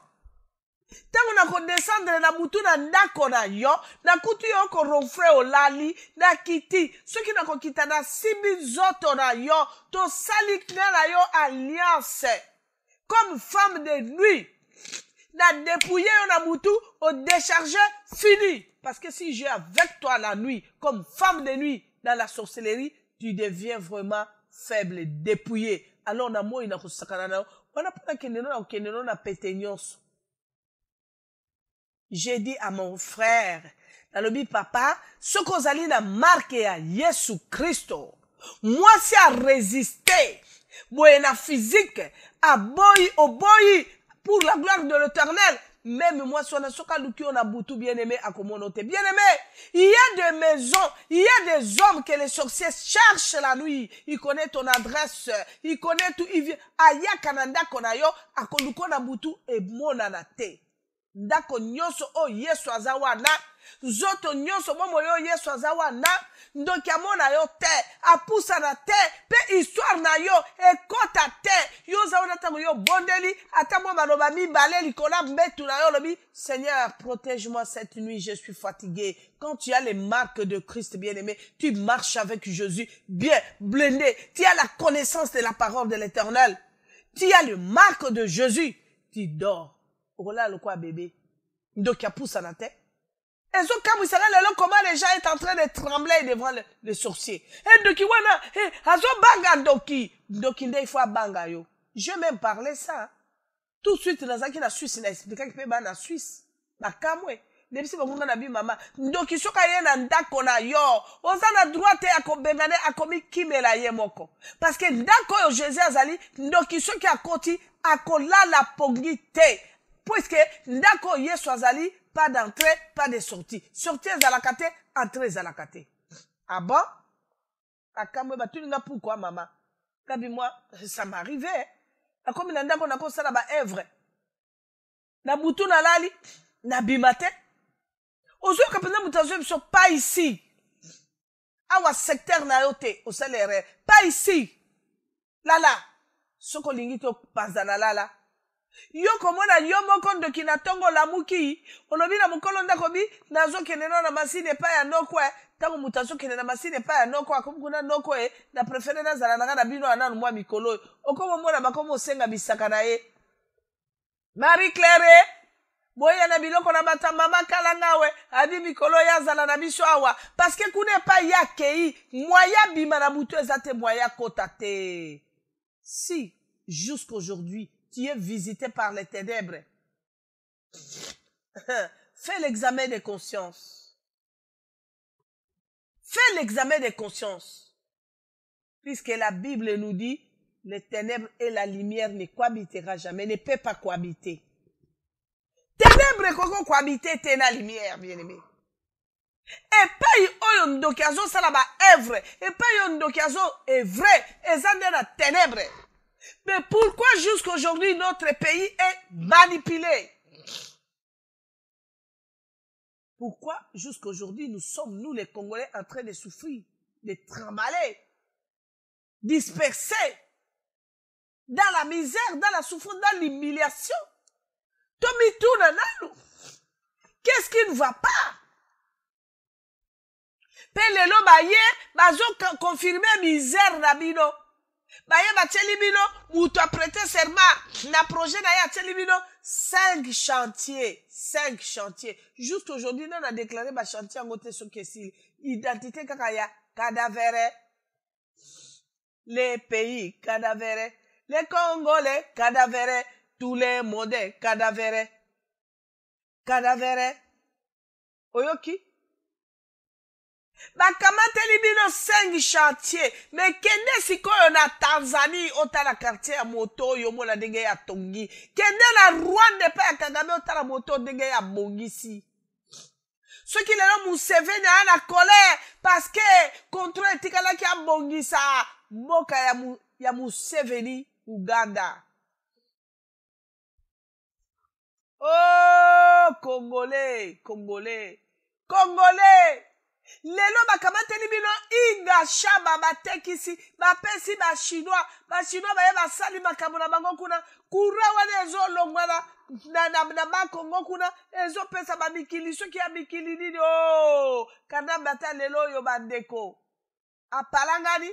Speaker 1: Tant on a descendre na mutu na ndako na yo, na kutu yo ko ronfre o lali, na kiti, ceux qui na ko kita na sibi zoto na yo, to salik na yo alliance, comme femme de nuit, na dépouiller na mutu, au décharger, fini. Parce que si j'ai avec toi la nuit, comme femme de nuit, dans la sorcellerie, tu deviens vraiment faible, dépouillé. Alors, on a moi, on a pas na péténios. J'ai dit à mon frère, dans le papa, ce qu'on a dit na marqué à Jésus Christ, moi, c'est à résister, moi, na physique, à boy, au boy, pour la gloire de l'Éternel. Même moi, si on a soka luki, on a boutou bien aimé à communauté. Bien aimé, il y a des maisons, il y a des hommes que les sorciers cherchent la nuit. Ils connaissent ton adresse, ils connaissent tout. Ils viennent. Aya kananda konayo, akoluko na boutou et monanate. Ndako nyoso o yesu azawana. Zoto nyoso momo yo yesu azawana. Ndoki amona yo te, apusa na te, pe histoire na yo, ekota te, yo zaona tango yo bondeli, atamo manoba mi balé likola mbetu na yo lobi, Seigneur, protège-moi cette nuit, je suis fatigué. Quand tu as les marques de Christ bien-aimé, tu marches avec Jésus, bien blindé, tu as la connaissance de la parole de l'Éternel, tu as les marques de Jésus, tu dors. Ola le quoi bébé, ndoki apusa na te. Et ce cas, vous savez, comment les gens sont en train de trembler devant les sorciers. Et Doki wana, azo banga Doki. Doki nde il faut banga yo. Je vais même parler ça. Tout de suite, dans la Suisse, il a expliqué qu'il peut aller en Suisse. Ba kamwe. Depuis si vous avez maman. Doki soka ye na ndako na yo. Oza na droite ya kobengane akomi kimela ye moko. Parce que ndako yo Jésus azali, Doki soki akoti akola la pongi te. Puisque ndako Yesu azali, pas d'entrée, pas de sortie. Sortie à la kate, entrée à la kate. Ah bon? Akamwe ba tuninga pourquoi maman? Kabi moi, ça m'arrivait. Comme il ndako na ko sala ba œuvre. Na butu na lali, na bimate. Ozo kapena mutazo biso pas ici. Awa secteur na yote au salaire, pas ici. Lala. Soko lingito pazana lala. Yo komona yo moko ndoki na tongo la muki olobi na mukolo ndako bi nazo kenena na masine pa ya nokwe tango mutazo kenena masine pa ya nokwe akomukuna nokwe na préféré na zala na bino ananu mwa mikolo okomo mona bakomo senga bisaka na ye Marie Claire boya na biloko na batamba makala ngawe adi mikolo ya zala na biso awa parce que kune pa ya kei moya bima na butu ezate moya kota te si jusqu'aujourd'hui tu es visité par les ténèbres. Fais l'examen de conscience. Fais l'examen de conscience. Puisque la Bible nous dit, les ténèbres et la lumière ne cohabitera jamais, ne peut pas cohabiter. Ténèbres koko cohabiter te na lumière, bien-aimé. Et pas yon ndokiazo salaba est vrai. Et pas yon ndokiazo est vrai. Et ça n'est la ténèbre. Mais pourquoi jusqu'aujourd'hui notre pays est manipulé? Pourquoi jusqu'aujourd'hui nous sommes, nous les Congolais, en train de souffrir, de trimballer, dispersés, dans la misère, dans la souffrance, dans l'humiliation? Qu'est-ce qui ne va pas? Pelelo baye, bazo confirmer misère na bino. Baye bateli bino, muto a prêté serment, na projet na ya teli bino, 5 chantiers. Juste aujourd'hui, on a déclaré ma chantier en côté sur Kessil. Identité kakaya, cadavère. Les pays, cadavère. Les Congolais, cadavère. Tous les modèles, cadavère. Oyoki? Bakamateli bino 5 chantiers. Mais kende sikoyo na Tanzanie, ota la quartier ya moto, yomo la denge ya tongi. Kende na Rwanda pa ya Kagame, ota la moto denge ya bongisi. Ceux qui les Museveni a la colère, parce que, contre etikala ki a bongisa, moka ya Museveni, Uganda. Oh, Congolais. Lelo bakamateli bino inga shaba batekisi bapesi ba chinois baye basali makambo na bango kuna kura wana ezo longwana na bakongo kuna ezo pesa ba mikili soki ya mikili nini oh kana bata lelo yo bandeko apalangani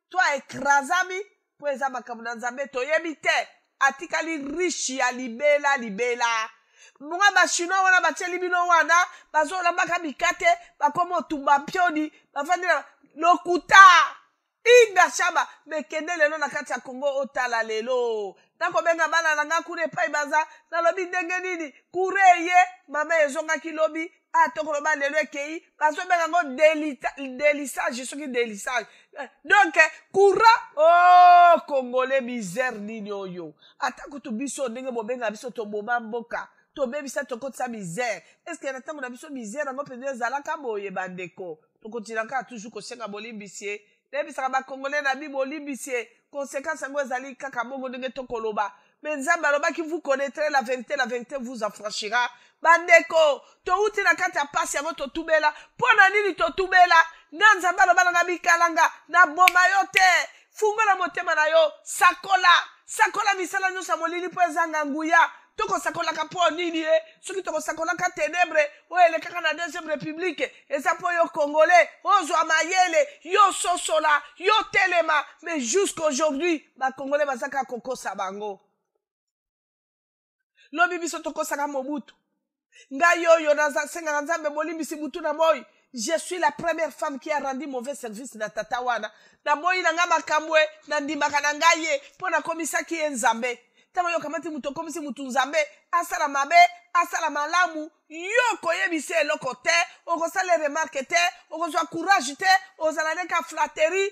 Speaker 1: to ekrasami po eza makambo na Nzambe toyebi te atikali riche ya libela Munga bashino wana bacheli bino wana bazo la baka mikate bakomo tumba pioni bafandi lokuta inga shaba mekende lelo na kati ya Kongo otala lelo nako benga bana nanga kure pai baza na lobi ndenge nini kureye mama ezonga kilobi atokolo ba lelo ekei bazo benga ngo délisage soki délisage donc kura oh Congolais misère nini oyo atakutu biso ndenge bobenga biso to boma mboka to baby sa to kotsa misère est-ce que natango na biso misère ngo pende zalaka boye bandeko to kotilaka toujours ko senga bolimbisie debi saka ba Congolais na bi bolimbisie conséquence ngo ezali kaka bongo ndenge to koloba mais Nzambe aloba ki vous connaîtrez la vérité vous affranchira bandeko to uti na kati ya pasi yango to tubela pona nini to tubela na Nzambe aloba na bikalanga na boma yo te fungola motema na yo sakola misala nyosa molili po ezanga nguya toko sakola ka po nini soki toko sakola ka ténèbre o ele kaka na deuxième république eza po yo Congolais ozo amayele yo sosola yo telema mais jusqu'aujourd'hui ba Congolais bazaka kokosa bango lobi biso tokosaka Mobutu ngai yo naza senga Nzambe bolimbisi butu na moi. Je suis la première femme qui a rendu mauvais service na tata wana na moi na nga makamwe na ndimaka na ngaye po na komisa ki Nzambe tango yo kamati muto komisi mutu Nzambe asala mabe asala malamu yo koyebise eloko te okosala remarque te okozwa courage te ozala neka flatterie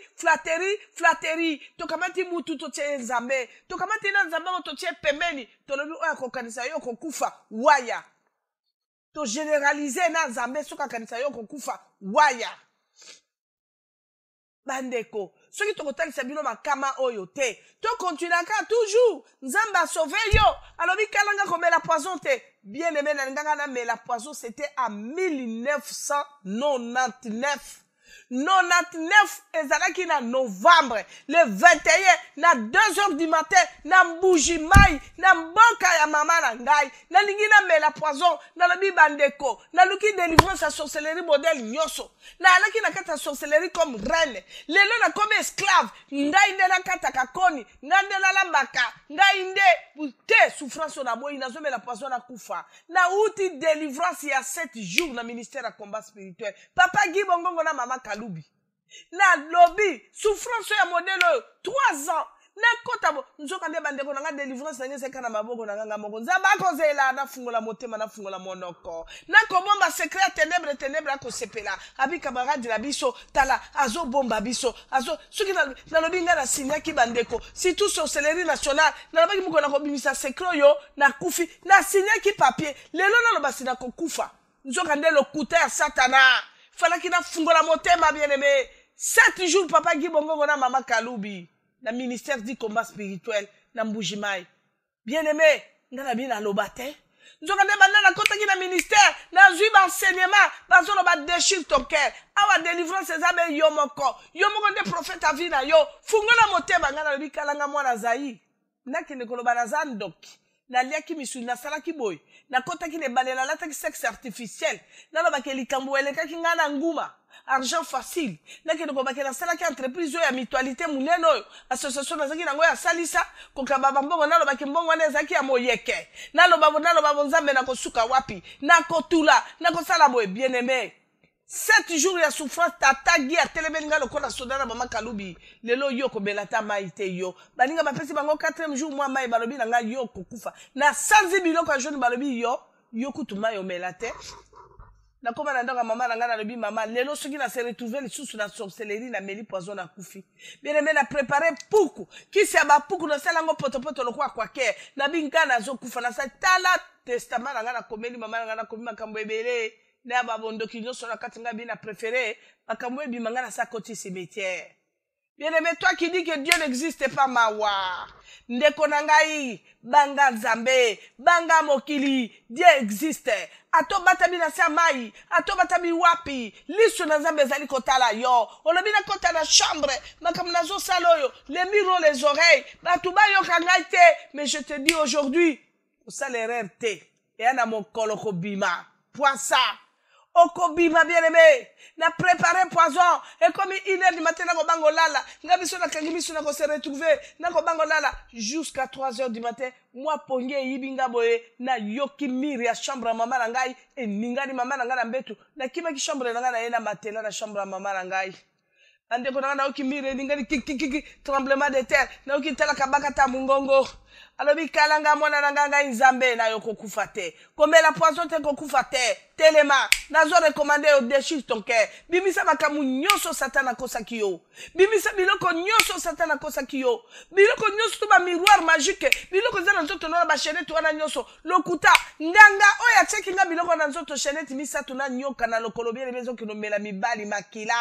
Speaker 1: to kamati mutu to tie Nzambe to kamati na Nzambe to tie pembeni to lobi oya kokanisa yo kokufa waya to généraliser na Nzambe soka kanisa yo kokufa waya bandeko soki tokotalisa bino makama oyo te to continuaka toujours Nzambe a sauvé yo alobi kalanga komela poison te bien aimé na nganga na mela poison c'était en 1999 ezalaki na novembre le 21 na 2h du matin na Mbujimai na mboka ya mama na ngai na lingi na mela poison na lobi bandeko na luki délivrance à sorcellerie modèle nyoso na alaki na kata sorcellerie comme reine lelo na comme esclave ngai nde na kata kakoni ngai nde na lambaka ngai nde te souffrance na moi na zo mela poison na kufa na uti délivrance ya 7 jours na ministère à combat spirituel papa Gibongongo na mama Kalubi na lobby souffrance ya modèle 3 ans na kota bo nzoka nde bandeko nanga délivrance na nyese kana maboko na nganga moko nzamba akozela na fungola motema na fungola monoko na kobomba secret ténèbre akosepela abi camarade na biso tala azo bomba biso azo soki na lobi nga na signaki bandeko si tout sorcellerie nationale na lobaki moko na kobimisa secret yo na kufi na signaki papier lelo na lobasi na kokufa nzoka nde lokuta ya satana falaki na fungola motema bien aimé 7 jours papa Gibongo na mama Kalubi na ministère du combat spirituel na Mbujimai bien aimé ngana bien na lobate nzoka nde banda na kota ki na ministère na zui ba enseignement bazo no ba déchire ton cœur awa délivrance ezabe yo moko nde prophète avina yo fungola motema ngana lobi kalanga mwana Zaï na kende koloba na zandoki na liaki misu na salaki boy na kota ki ne balela lataki sexe artificiel na lobaki likambo elekaki ngana nguma argent facile na kende ko bakela salaki entreprise ya mutualité munene oyo association nazaki nango ya salisa kokaba bambongo na lobaki mbongo na ezaki ya moyeke na loba nzambe na kosuka wapi na kotula na kosala boye bien aimé 7 jours ya souffrance tatagi ya telebenga lokola soda na mama Kalubi lelo yo kobela ta maite yo baninga bapesi bango 4e jour mwa mai balobi na nga yo kokufa na sanzi biloko ya jeune balobi yo kutuma yo melate na koma na ndanga mama na nga na lobi mama lelo soki na se retrouver lisusu na sorcellerie na meli poison na kufi bien aimé na préparer puku kisi ya bapuku na salango potopoto lokwa kwa ke na binga na zo kufa na sa tala testament na nga na komeli mama na nga na komi makambo ebele na babondoki nyonso na kati nga bina préféré makambo ebima nga na sa koti cimetière bien aimé toi qui dis que Dieu n'existe pas mawa ndeko na ngai banga nzambe banga mokili Dieu existe ato batabi na sa mai ato batabi wapi liso na nzambe ezali kotala yo olobi na kota na chambre makambo nazo sala oyo les murs les oreilles bato bayoka ngai te mais je te dis aujourd'hui osala erreur te eya na mokolo kobima poisa okobima bien aimé na préparer poison et comme 1h du matin na kobango lala nga biso na kangi biso na ko se retrouver na kobango lala jusqu'à 3h du matin moi ponge yibinga boye na yoki miri ya chambre ya mama na ngai e ningani mama na ngai na mbetu na kimaki chambre na ngai na yena matela na chambre ya mama na ngai ande ko na yoki miri ningani kik tremblement de terre na yoki tala kabaka ta mungongo alobi kalanga mwana na nganga nzambe na yo kokufa te komela poison te kokufa te telema nazo recommander au déchire ton cœur bimisa makamu nyonso satana kosaki yo bimisa biloko nyonso satana kosaki yo biloko nyonso to ba miroir magique biloko za na nzoto na ba chaînette wana nyonso lokuta nganga oya cheki nga biloko na nzoto chaînette misatu na nyoka na lokolo bien bezo kinomela mibali makila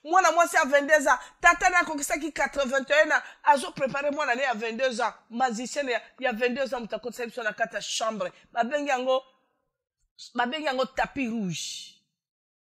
Speaker 1: mwana mwasi a 22 ans tata na kokisaki 81 ans azo préparer mwana ne à 22 ans magicien il y a 22 ans mutakosa biso na kata chambre babengi yango tapis rouge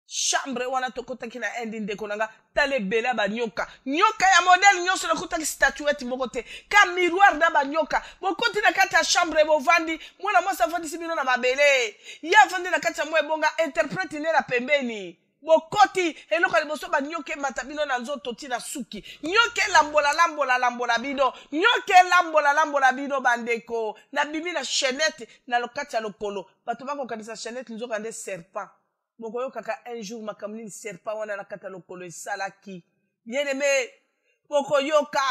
Speaker 1: chambre wana tokotaki na endi ndeko nanga tale bela ba nyoka ya modèle nyonso lokotaki statuette moko te ka miroir na ba nyoka bokoti na kata chambre bovandi mwana mwasi avandi sibino na mabele ya avandi na kata mwe bonga interprète ne la pembeni bokoti eloko liboso ba nyoke matabino na nzoto tina suki nyoke lambola bino nyoke lambola bino bandeko na bimi na chaînette na lokati ya lokolo bato bako kanisa chaînette nzoka nde serpent boko yo kaka un jour makamni serpent wana na kata lokolo esalaki bien aimé boko yoka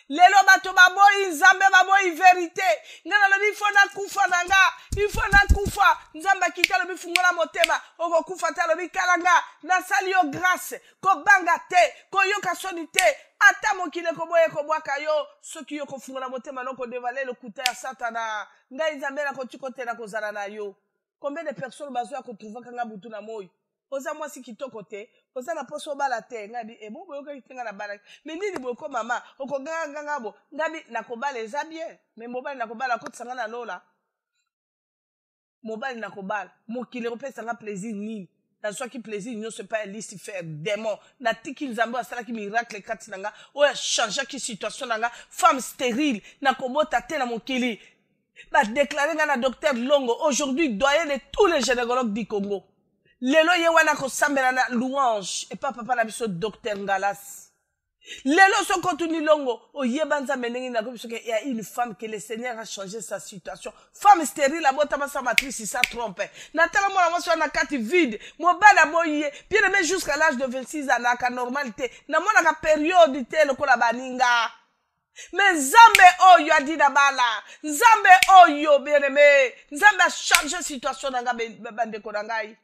Speaker 1: lelo bato baboyi nzambe baboyi vérité ngana lobi ifo na kufa nanga ifo na kufa nzamba kita lobi fungola motema oko kufa ta lobi kalanga na sali yo grâce ko banga te ko yoka soni te ata mokile ko boye ko bwaka yo soki yo ko fungola motema noko dévaler le kuta ya satana ngai nzambe na ko tikote na ko zala na yo combien de personnes bazo ko trouver kanga butu na moyi oza mwasi kitoko te oza na poso bala te ngabi ebo boyoka kitenga na bala mais nini boyoko mama okoganga ngabo ngabi nakobala eza bien mais mobali nakobala kotisanga na lola mobali nakobala mokili kopesanga plaisir nini na soki plaisir nyonso pas liste faire démon na tiki nzambe asalaki miracle kati nanga oyo changeaki situation nanga femme stérile nakobota te na mokili ba déclarer nga na docteur Longo aujourd'hui doyen de tous les gynécologues du Congo lelo ye wana ko sambela na louange et papa na biso docteur Ngalas lelo so continue Longo oyeba nzambe ndenge na ko biso que il y a une femme que le Seigneur a changé sa situation femme stérile la bota ma sa matrice ça trompe natala mona mo so na kati vide mo bala boye bien aimé jusqu'à l'âge de 26 ans na ka normalité na mona ka période te lokola baninga Mais Nzambe oyo adina bala, Nzambe oyo bien-aimé, Nzambe a changé situation dans bandeko nangai.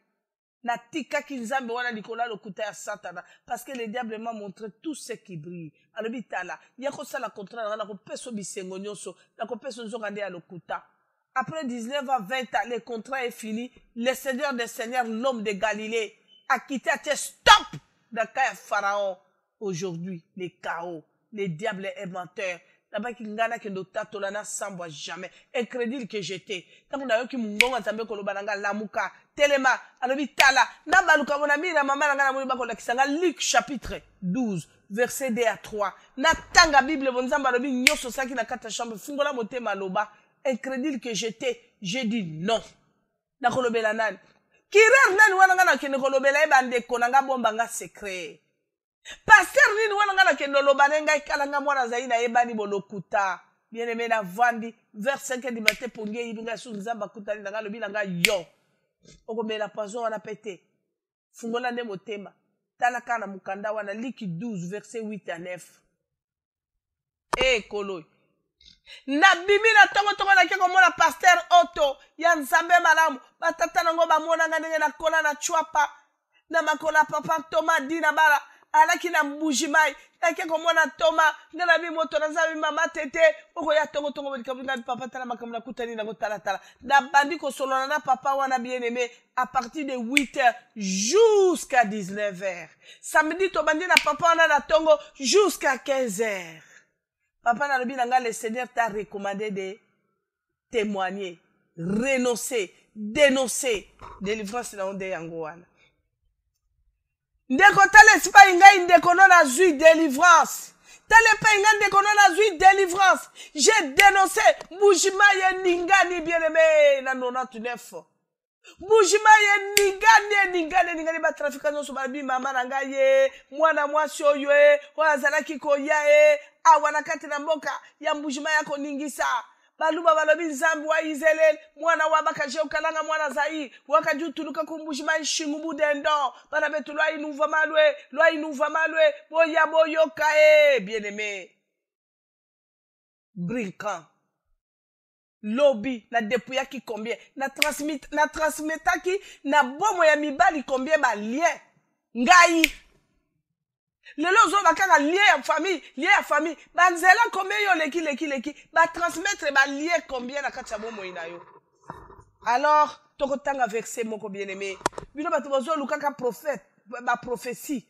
Speaker 1: Na tika ki Nzambe wana likola lokuta ya Satana parce que le diable m'a montré tout ce qui brille. Alobi tala, yako sala contraire na ko peso bisengo nyonso, na ko peso nzoka nde ya lokuta. Après 19 à 20 ans, le contrat est fini. Le Seigneur des Seigneurs, l'homme de Galilée, a quitté à te stop dans le cas de Pharaon. Aujourd'hui, les chaos, les diables et menteurs. D'abord, qui ngana que nos tatolana s'envoie jamais. Incrédule que j'étais. Tant qu'on a eu qui m'onga tambe kolobananga lamuka. Telema, alobi tala. Nabaluka mon ami, na maman ngana moni bakola kisanga. Luc chapitre 12, verset 2 à 3. Na tanga Bible, bon zamba alobi nyoso saki na kata chambre. Fungola mote maloba. Incrédule que j'étais, j'ai dit non. Na kolobela nani. Kirer nani wana ngana kene kolobela ebande konanga bomba nga secret. Pasteur nini wana ngana kene lobana nga ikala nga mwana zaina ebani bolokuta. Bien aimé na vandi vers 5 du matin pour nge yibinga su nzamba kutali nga lobila nga yo. Okomela poison wana pete. Fungola nde motema. Tala kana mukanda wana Luc 12 verset 8 à 9. Kolo. Na bimi na tongo na keko mona pasteur Otto ya Nzambe malamu batata nango bamona nga ndenge na kola na chwapa na makola papa Thomas dina bala alaki na mbujimai na keko mona Thomas ngana bi moto na Nzambe mama tete oko ya tongo bolikabinga papa tala makamuna kutani na tala na bandi ko solona na papa wana bien-aimé à partir de 8h jusqu'à 19h samedi to bandi na papa wana na tongo jusqu'à 15h. Papa Nalobi Nanga, le Seigneur t'a recommandé de témoigner, renoncer, dénoncer. Délivrance na onde yangoana. Ndeko tale sipa inga indeko na zui délivrance. Tale pa inga ndeko na zui délivrance. J'ai dénoncé Boujima ye ningani bien-aimé na 99. Boujima ye ningani ba trafication so babi mama nanga ye mwana mwasi oyo e wazalaki koya e awana kati na mboka ya mbujima yako ningisa baluba balobi Nzambe wa Israel mwana wa bakaje ukalanga mwana zai wakajutuluka kumbujima nshingubu dendo bana betu lwa inuva malwe boya boyoka e bien-aimé brinquant lobby na depuya ki combien na transmetaki na bomo ya mibali combien ba lien ngai lelo zo bakanga lien ya famille banzela combien yo leki ba transmettre ba lien combien na kati ya bomo ina yo. Alors tokotanga verset moko bien-aimé bino bato bozo lukaka prophète ba prophétie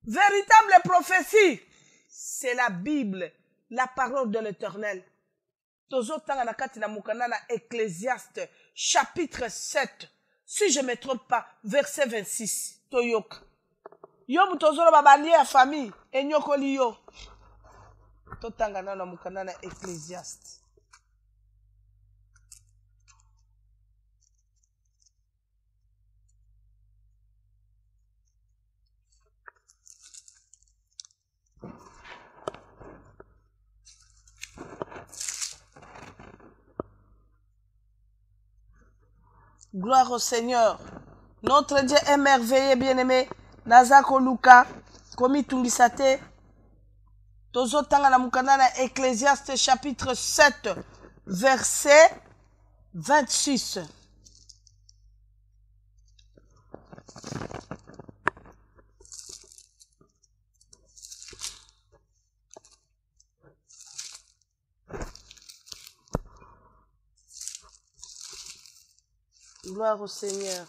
Speaker 1: véritable prophétie c'est la Bible, la parole de l'Éternel. Tozotanga na kati na mukana na Ecclésiaste chapitre 7 si je me trompe pas verset 26 toyoka yo tozolo babali ya famille enyokoli yo totanga na mukana na Ecclésiaste. Gloire au Seigneur. Notre Dieu est merveilleux, bien-aimé. Nazako Luka, komi tungisate. Tozo tanga na mukana na Ecclésiaste chapitre 7, verset 26. Gloire au Seigneur.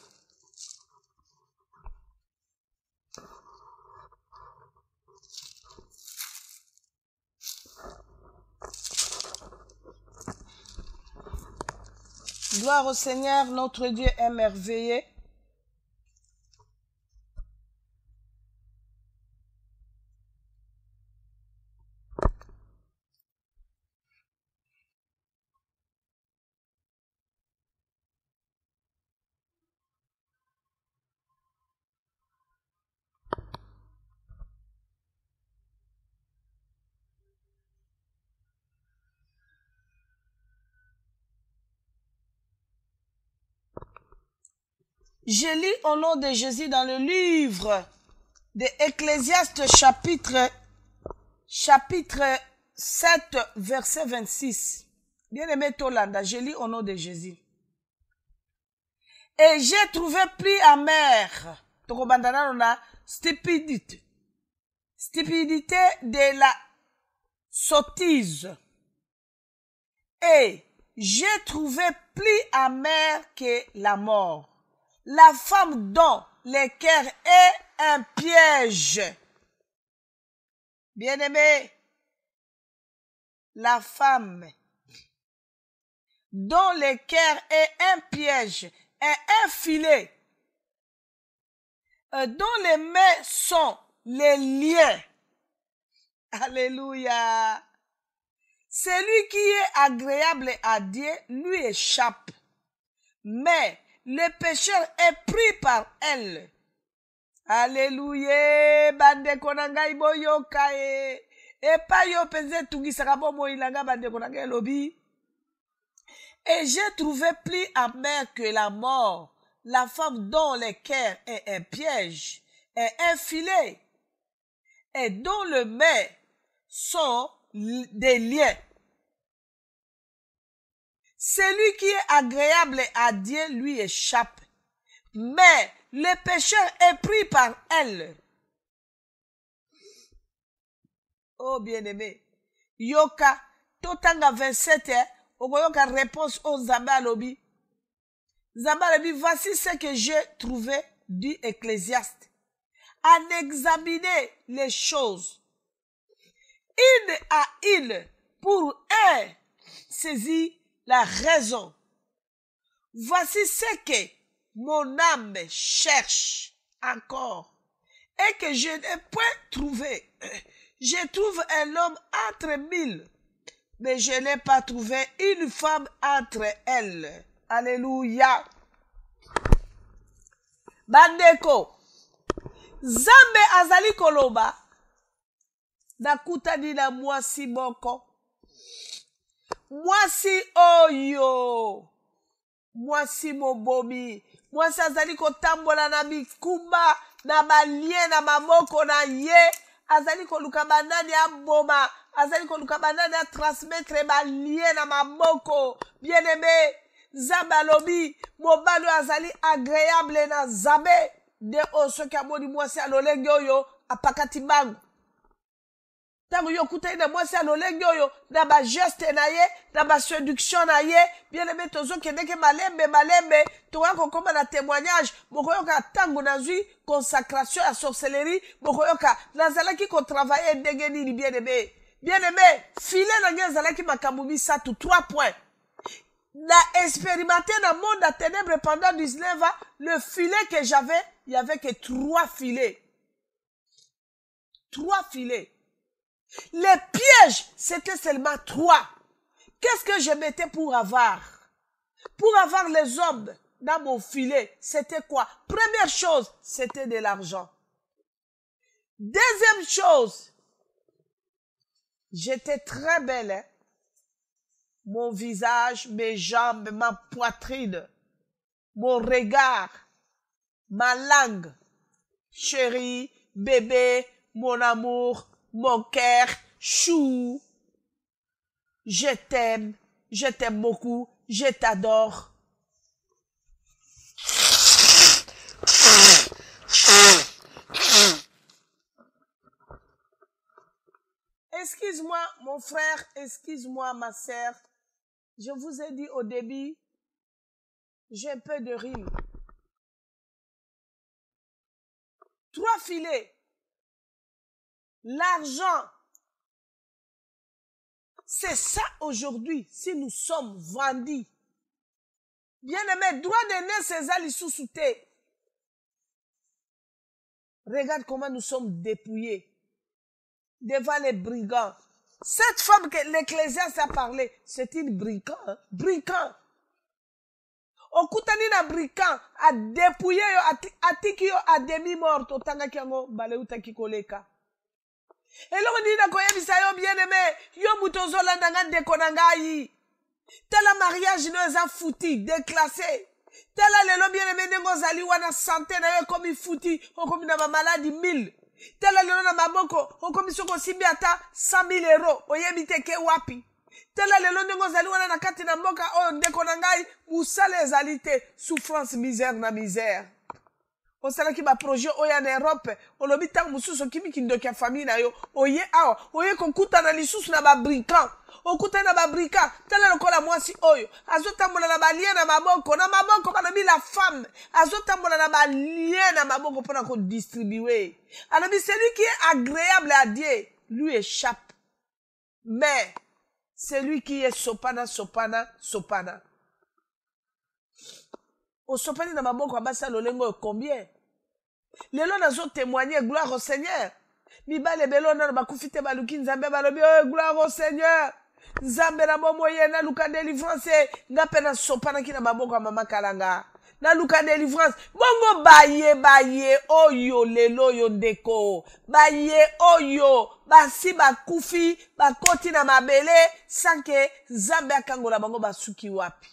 Speaker 1: Gloire au Seigneur, notre Dieu est merveilleux. Je lis au nom de Jésus dans le livre de Ecclésiaste chapitre 7, verset 26. Bien-aimé Tolanda, je lis au nom de Jésus. Et j'ai trouvé plus amer, stupidité de la sottise. Et j'ai trouvé plus amer que la mort, la femme dont le cœur est un piège. Bien-aimé, la femme dont le cœur est un piège, est un filet, dont les mains sont les liens. Alléluia. Celui qui est agréable à Dieu lui échappe, mais le pécheur est pris par elle. Alléluia. Bande konanga iboyoka e. Et pas yo penze tungisaka bomo ilanga bande konanga lobi. Et j'ai trouvé plus amer que la mort, la femme dont le cœur est un piège, est un filet, et dont les mains sont des liens. Celui qui est agréable à Dieu lui échappe, mais le pécheur est pris par elle. Oh bien-aimé, Yoka, Totanga 27, Ogoyoka réponse au Zamba Lobi. Zamba Lobi, voici ce que j'ai trouvé du Ecclésiaste. En examiner les choses, une à une, pour un, saisir la raison. Voici ce que mon âme cherche encore et que je n'ai point trouvé. Je trouve un homme entre mille, mais je n'ai pas trouvé une femme entre elles. Alléluia. Bandeko, Zambe azali koloba, nakutani na mwasi moko. Mwasi oyo, mwasi mobomi, mwasi azali kotambola na bikumba, na balie na mamoko na ye, azali koluka banani aboma, azali koluka banani a transmettre balie na mamoko. Bien-aimé, Zabalobi, mobalo azali agréable na zabe, de osoki amoni mwasi alolenge oyo apakati bango. Tango yo kutai na mwasi alolenge oyo na ba geste na ye, na ba séduction na ye, bien-aimé tozo kendeke malembe, toka kokoma na témoignage, mokoyoka tango nazui consacration à sorcellerie, mokoyoka nazalaki ko travailler ndenge nini bien-aimé. Bien-aimé, filet na nge zalaki makambo misatu, 3 points. Na expérimenté dans le monde à ténèbres pendant 19 ans, le filet que j'avais, il n'y avait que 3 filets. 3 filets. Les pièges, c'était seulement 3. Qu'est-ce que je mettais pour avoir? Pour avoir les hommes dans mon filet, c'était quoi? Première chose, c'était de l'argent. Deuxième chose, j'étais très belle, hein? Mon visage, mes jambes, ma poitrine, mon regard, ma langue, chérie, bébé, mon amour, mon cœur, chou. Je t'aime beaucoup, je t'adore. Excuse-moi, mon frère, excuse-moi, ma sœur. Je vous ai dit au début, j'ai un peu de rime. 3 filets. L'argent. C'est ça aujourd'hui, si nous sommes vendus. Bien-aimé, droit de nez, c'est ça, sous-souté. Regarde comment nous sommes dépouillés devant les brigands. Cette femme que l'Ecclésiaste a parlé, c'est une brigand. Hein? Brigand. Okutani na brigand, a dépouillé yo, atiki yo a demi-mort, otanga kiango, bale utaki koleka. Et l'on dit na koyebisa yo bien-aimé, yo mutozola nanga ndeko nangai. Tela mariage no eza fouti, déclassé. Tela lelo bien-aimé nengo zali wana santé na yo comme fouti, comme na ma maladie 1000. Tala lelo na maboko, okomiso ko simbi ata 100,000 euros, oyebite ke wapi. Tala lelo ndenge ozali wana na kati na mboka oyo ndeko na ngai musala ezali te, souffrance misère na misère. Osalaki ba projet oya na Europe, olobi tango mususu okimi kindoki ya famille na yo, oye awa, oye kokutana lisusu na ba brigand. Okutana na ba brigand, tala lokola mwasi oyo, azotambola na ba lien na maboko balobi la femme, azotambola na ba lien na maboko pona ko distribuer. Alobi celui qui est agréable à Dieu, lui échappe. Mais celui qui est sopana. O sopani na maboko abasa lolengo combien? Lelo nazo témoigner gloire au Seigneur. Mibale belo na bakufite baluki nzambe balobi oh gloire au Seigneur. Nzambe na bomo ye na luka délivrance ngape na sopana kina maboko mama kalanga. Na luka délivrance bongo baye oyo lelo yo ndeko. Baye oyo basi bakufi bakoti na mabele sanke nzambe akangola bango basuki wapi.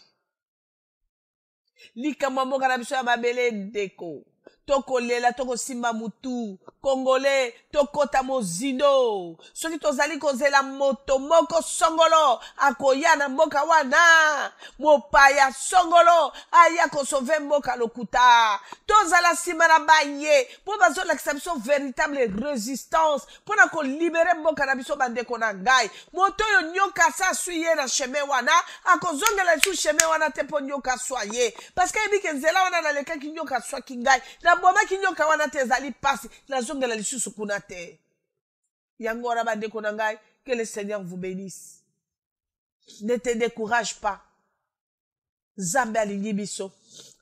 Speaker 1: Likambo mboka na biso ya mabele ndeko. Toko lela, toko simba mutu. Congolais, tokota mozindo. Soki tozali kozela moto moko songolo. Akoya na mboka wana. Mopaya songolo. Aya kosove mboka lokuta. Tozala sima na baye. Po bazo l'exception véritable résistance. Po na ko libere mboka na biso bandeko na ngai. Moto yo nyoka sa suye na sheme wana. Ako zongela su sheme wana tepo nyoka soye. Parce que ebi kenzela wana na leka ki nyoka soa ki ngai. Na boma ki nyoka wana te zali pasi. Na zongela lisusu kuna te. Yango wana bandeko na ngai. Que le Seigneur vous bénisse. Ne te décourage pas. Zambe alingi biso.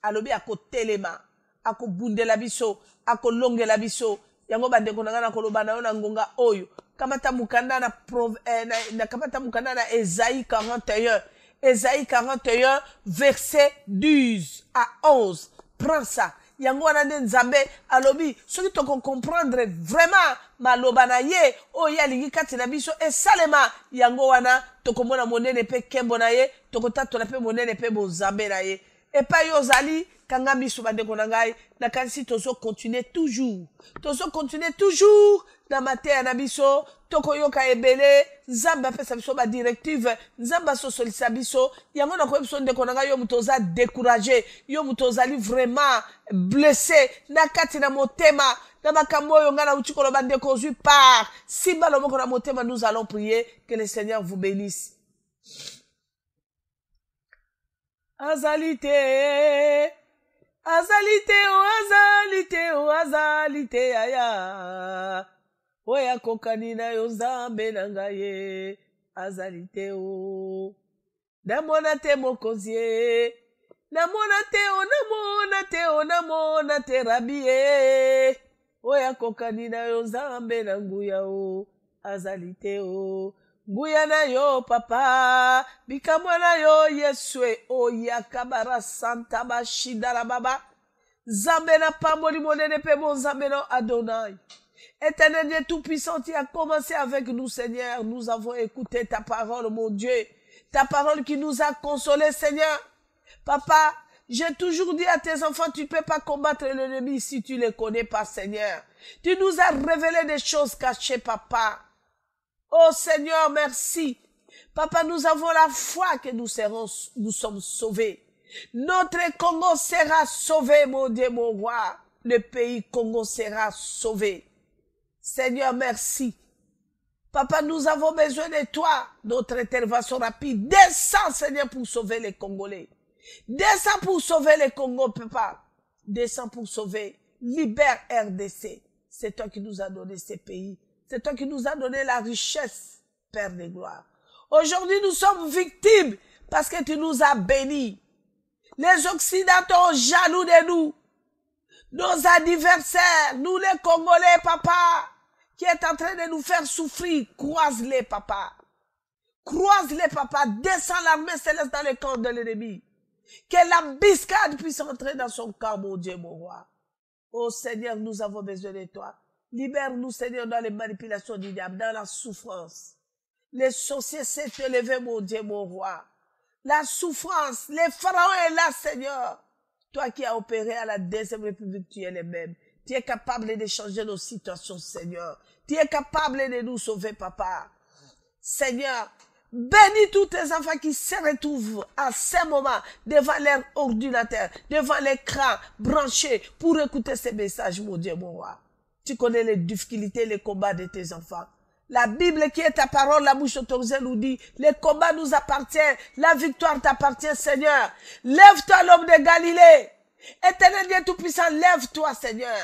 Speaker 1: Alobi ako telema. Ako bundela biso. Ako longela biso. Yango bandeko na ngai na koloba na yo na ngonga oyo. Kamata mukanda na kamata mukanda na Esaïe 41. Esaïe 41 verset 12 à 11. Prends ça. Yango wana nde nzambe alobi soki toko comprendre vraiment maloba na ye oyo alingi kati na biso esalema yango wana tokomona monene pe kembo na ye tokotatola pe monene pe bozambe na ye epai yo ozali kanga miso bandeko na ngai nakanisi tozo continuer toujours na mateya na biso tokoyoka ebele nzambe apesa biso ba directive nzambe asosolisa biso yango nakoyebi biso ndeko na ngai yo muto oza découragé yo muto ozali vraiment blessé na kati na motema na makambo oyo nga nauti koloba ndeko ozwi part simba loboko na motema nous allons prier que le Seigneur vous bénisse. Azalite aya oya kokani na yo nzambe na ngai azalite o namona te mokonzi namona te rabi oya kokani na yo nzambe na nguya o azalite o nguya na yo papa bikamwa na yo yesue oya kabara santa bashidala baba nzambe na pamboli monene pe bon nzambe na Adonai. Éternel Dieu Tout-Puissant, tu as commencé avec nous, Seigneur. Nous avons écouté ta parole, mon Dieu. Ta parole qui nous a consolés, Seigneur. Papa, j'ai toujours dit à tes enfants, tu ne peux pas combattre l'ennemi si tu ne les connais pas, Seigneur. Tu nous as révélé des choses cachées, Papa. Oh Seigneur, merci. Papa, nous avons la foi que nous sommes sauvés. Notre Congo sera sauvé, mon Dieu, mon roi. Le pays Congo sera sauvé. Seigneur, merci. Papa, nous avons besoin de toi. Notre intervention rapide. Descends, Seigneur, pour sauver les Congolais. Descends pour sauver les Congos, papa. Descends pour sauver. Libère RDC. C'est toi qui nous as donné ces pays. C'est toi qui nous as donné la richesse, Père de gloire. Aujourd'hui, nous sommes victimes parce que tu nous as bénis. Les Occidentaux ont jaloux de nous. Nos adversaires, nous les Congolais, papa, qui est en train de nous faire souffrir, croise-les, papa. Croise-les, papa. Descends l'armée céleste dans le camp de l'ennemi. Que l'embuscade puisse entrer dans son camp, mon Dieu, mon roi. Oh Seigneur, nous avons besoin de toi. Libère-nous, Seigneur, dans les manipulations du diable, dans la souffrance. Les sorciers s'est élevé, mon Dieu, mon roi. La souffrance, les pharaons est là, Seigneur. Toi qui as opéré à la deuxième république, tu es le même. Tu es capable de changer nos situations, Seigneur. Tu es capable de nous sauver, Papa. Seigneur, bénis tous tes enfants qui se retrouvent à ce moment devant leur ordinateur, devant l'écran branché pour écouter ces messages, mon Dieu, mon roi. Tu connais les difficultés, les combats de tes enfants. La Bible qui est ta parole, la bouche autorisée nous dit, les combats nous appartiennent, la victoire t'appartient, Seigneur. Lève-toi, l'homme de Galilée. Éternel Dieu Tout-Puissant, lève-toi, Seigneur.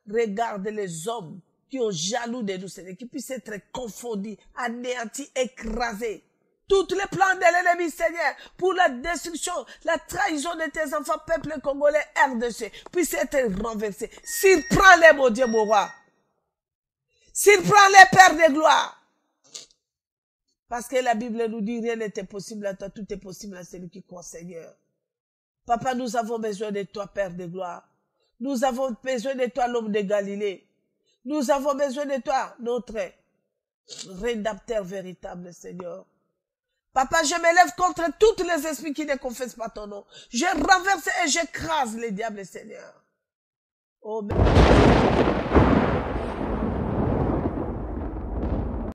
Speaker 1: Regarde les hommes qui ont jaloux de nous, Seigneur, qui puissent être confondus, anéantis, écrasés. Tous les plans de l'ennemi, Seigneur, pour la destruction, la trahison de tes enfants, peuple congolais, RDC, puissent être renversés. Surprends-les, mon Dieu, mon roi. Surprends-les, Père de gloire. Parce que la Bible nous dit, rien n'est impossible à toi, tout est possible à celui qui croit, Seigneur. Papa, nous avons besoin de toi, Père de gloire. Nous avons besoin de toi, l'homme de Galilée. Nous avons besoin de toi, notre rédempteur véritable, Seigneur. Papa, je me lève contre tous les esprits qui ne confessent pas ton nom. Je renverse et j'écrase les diables, Seigneur. Oh,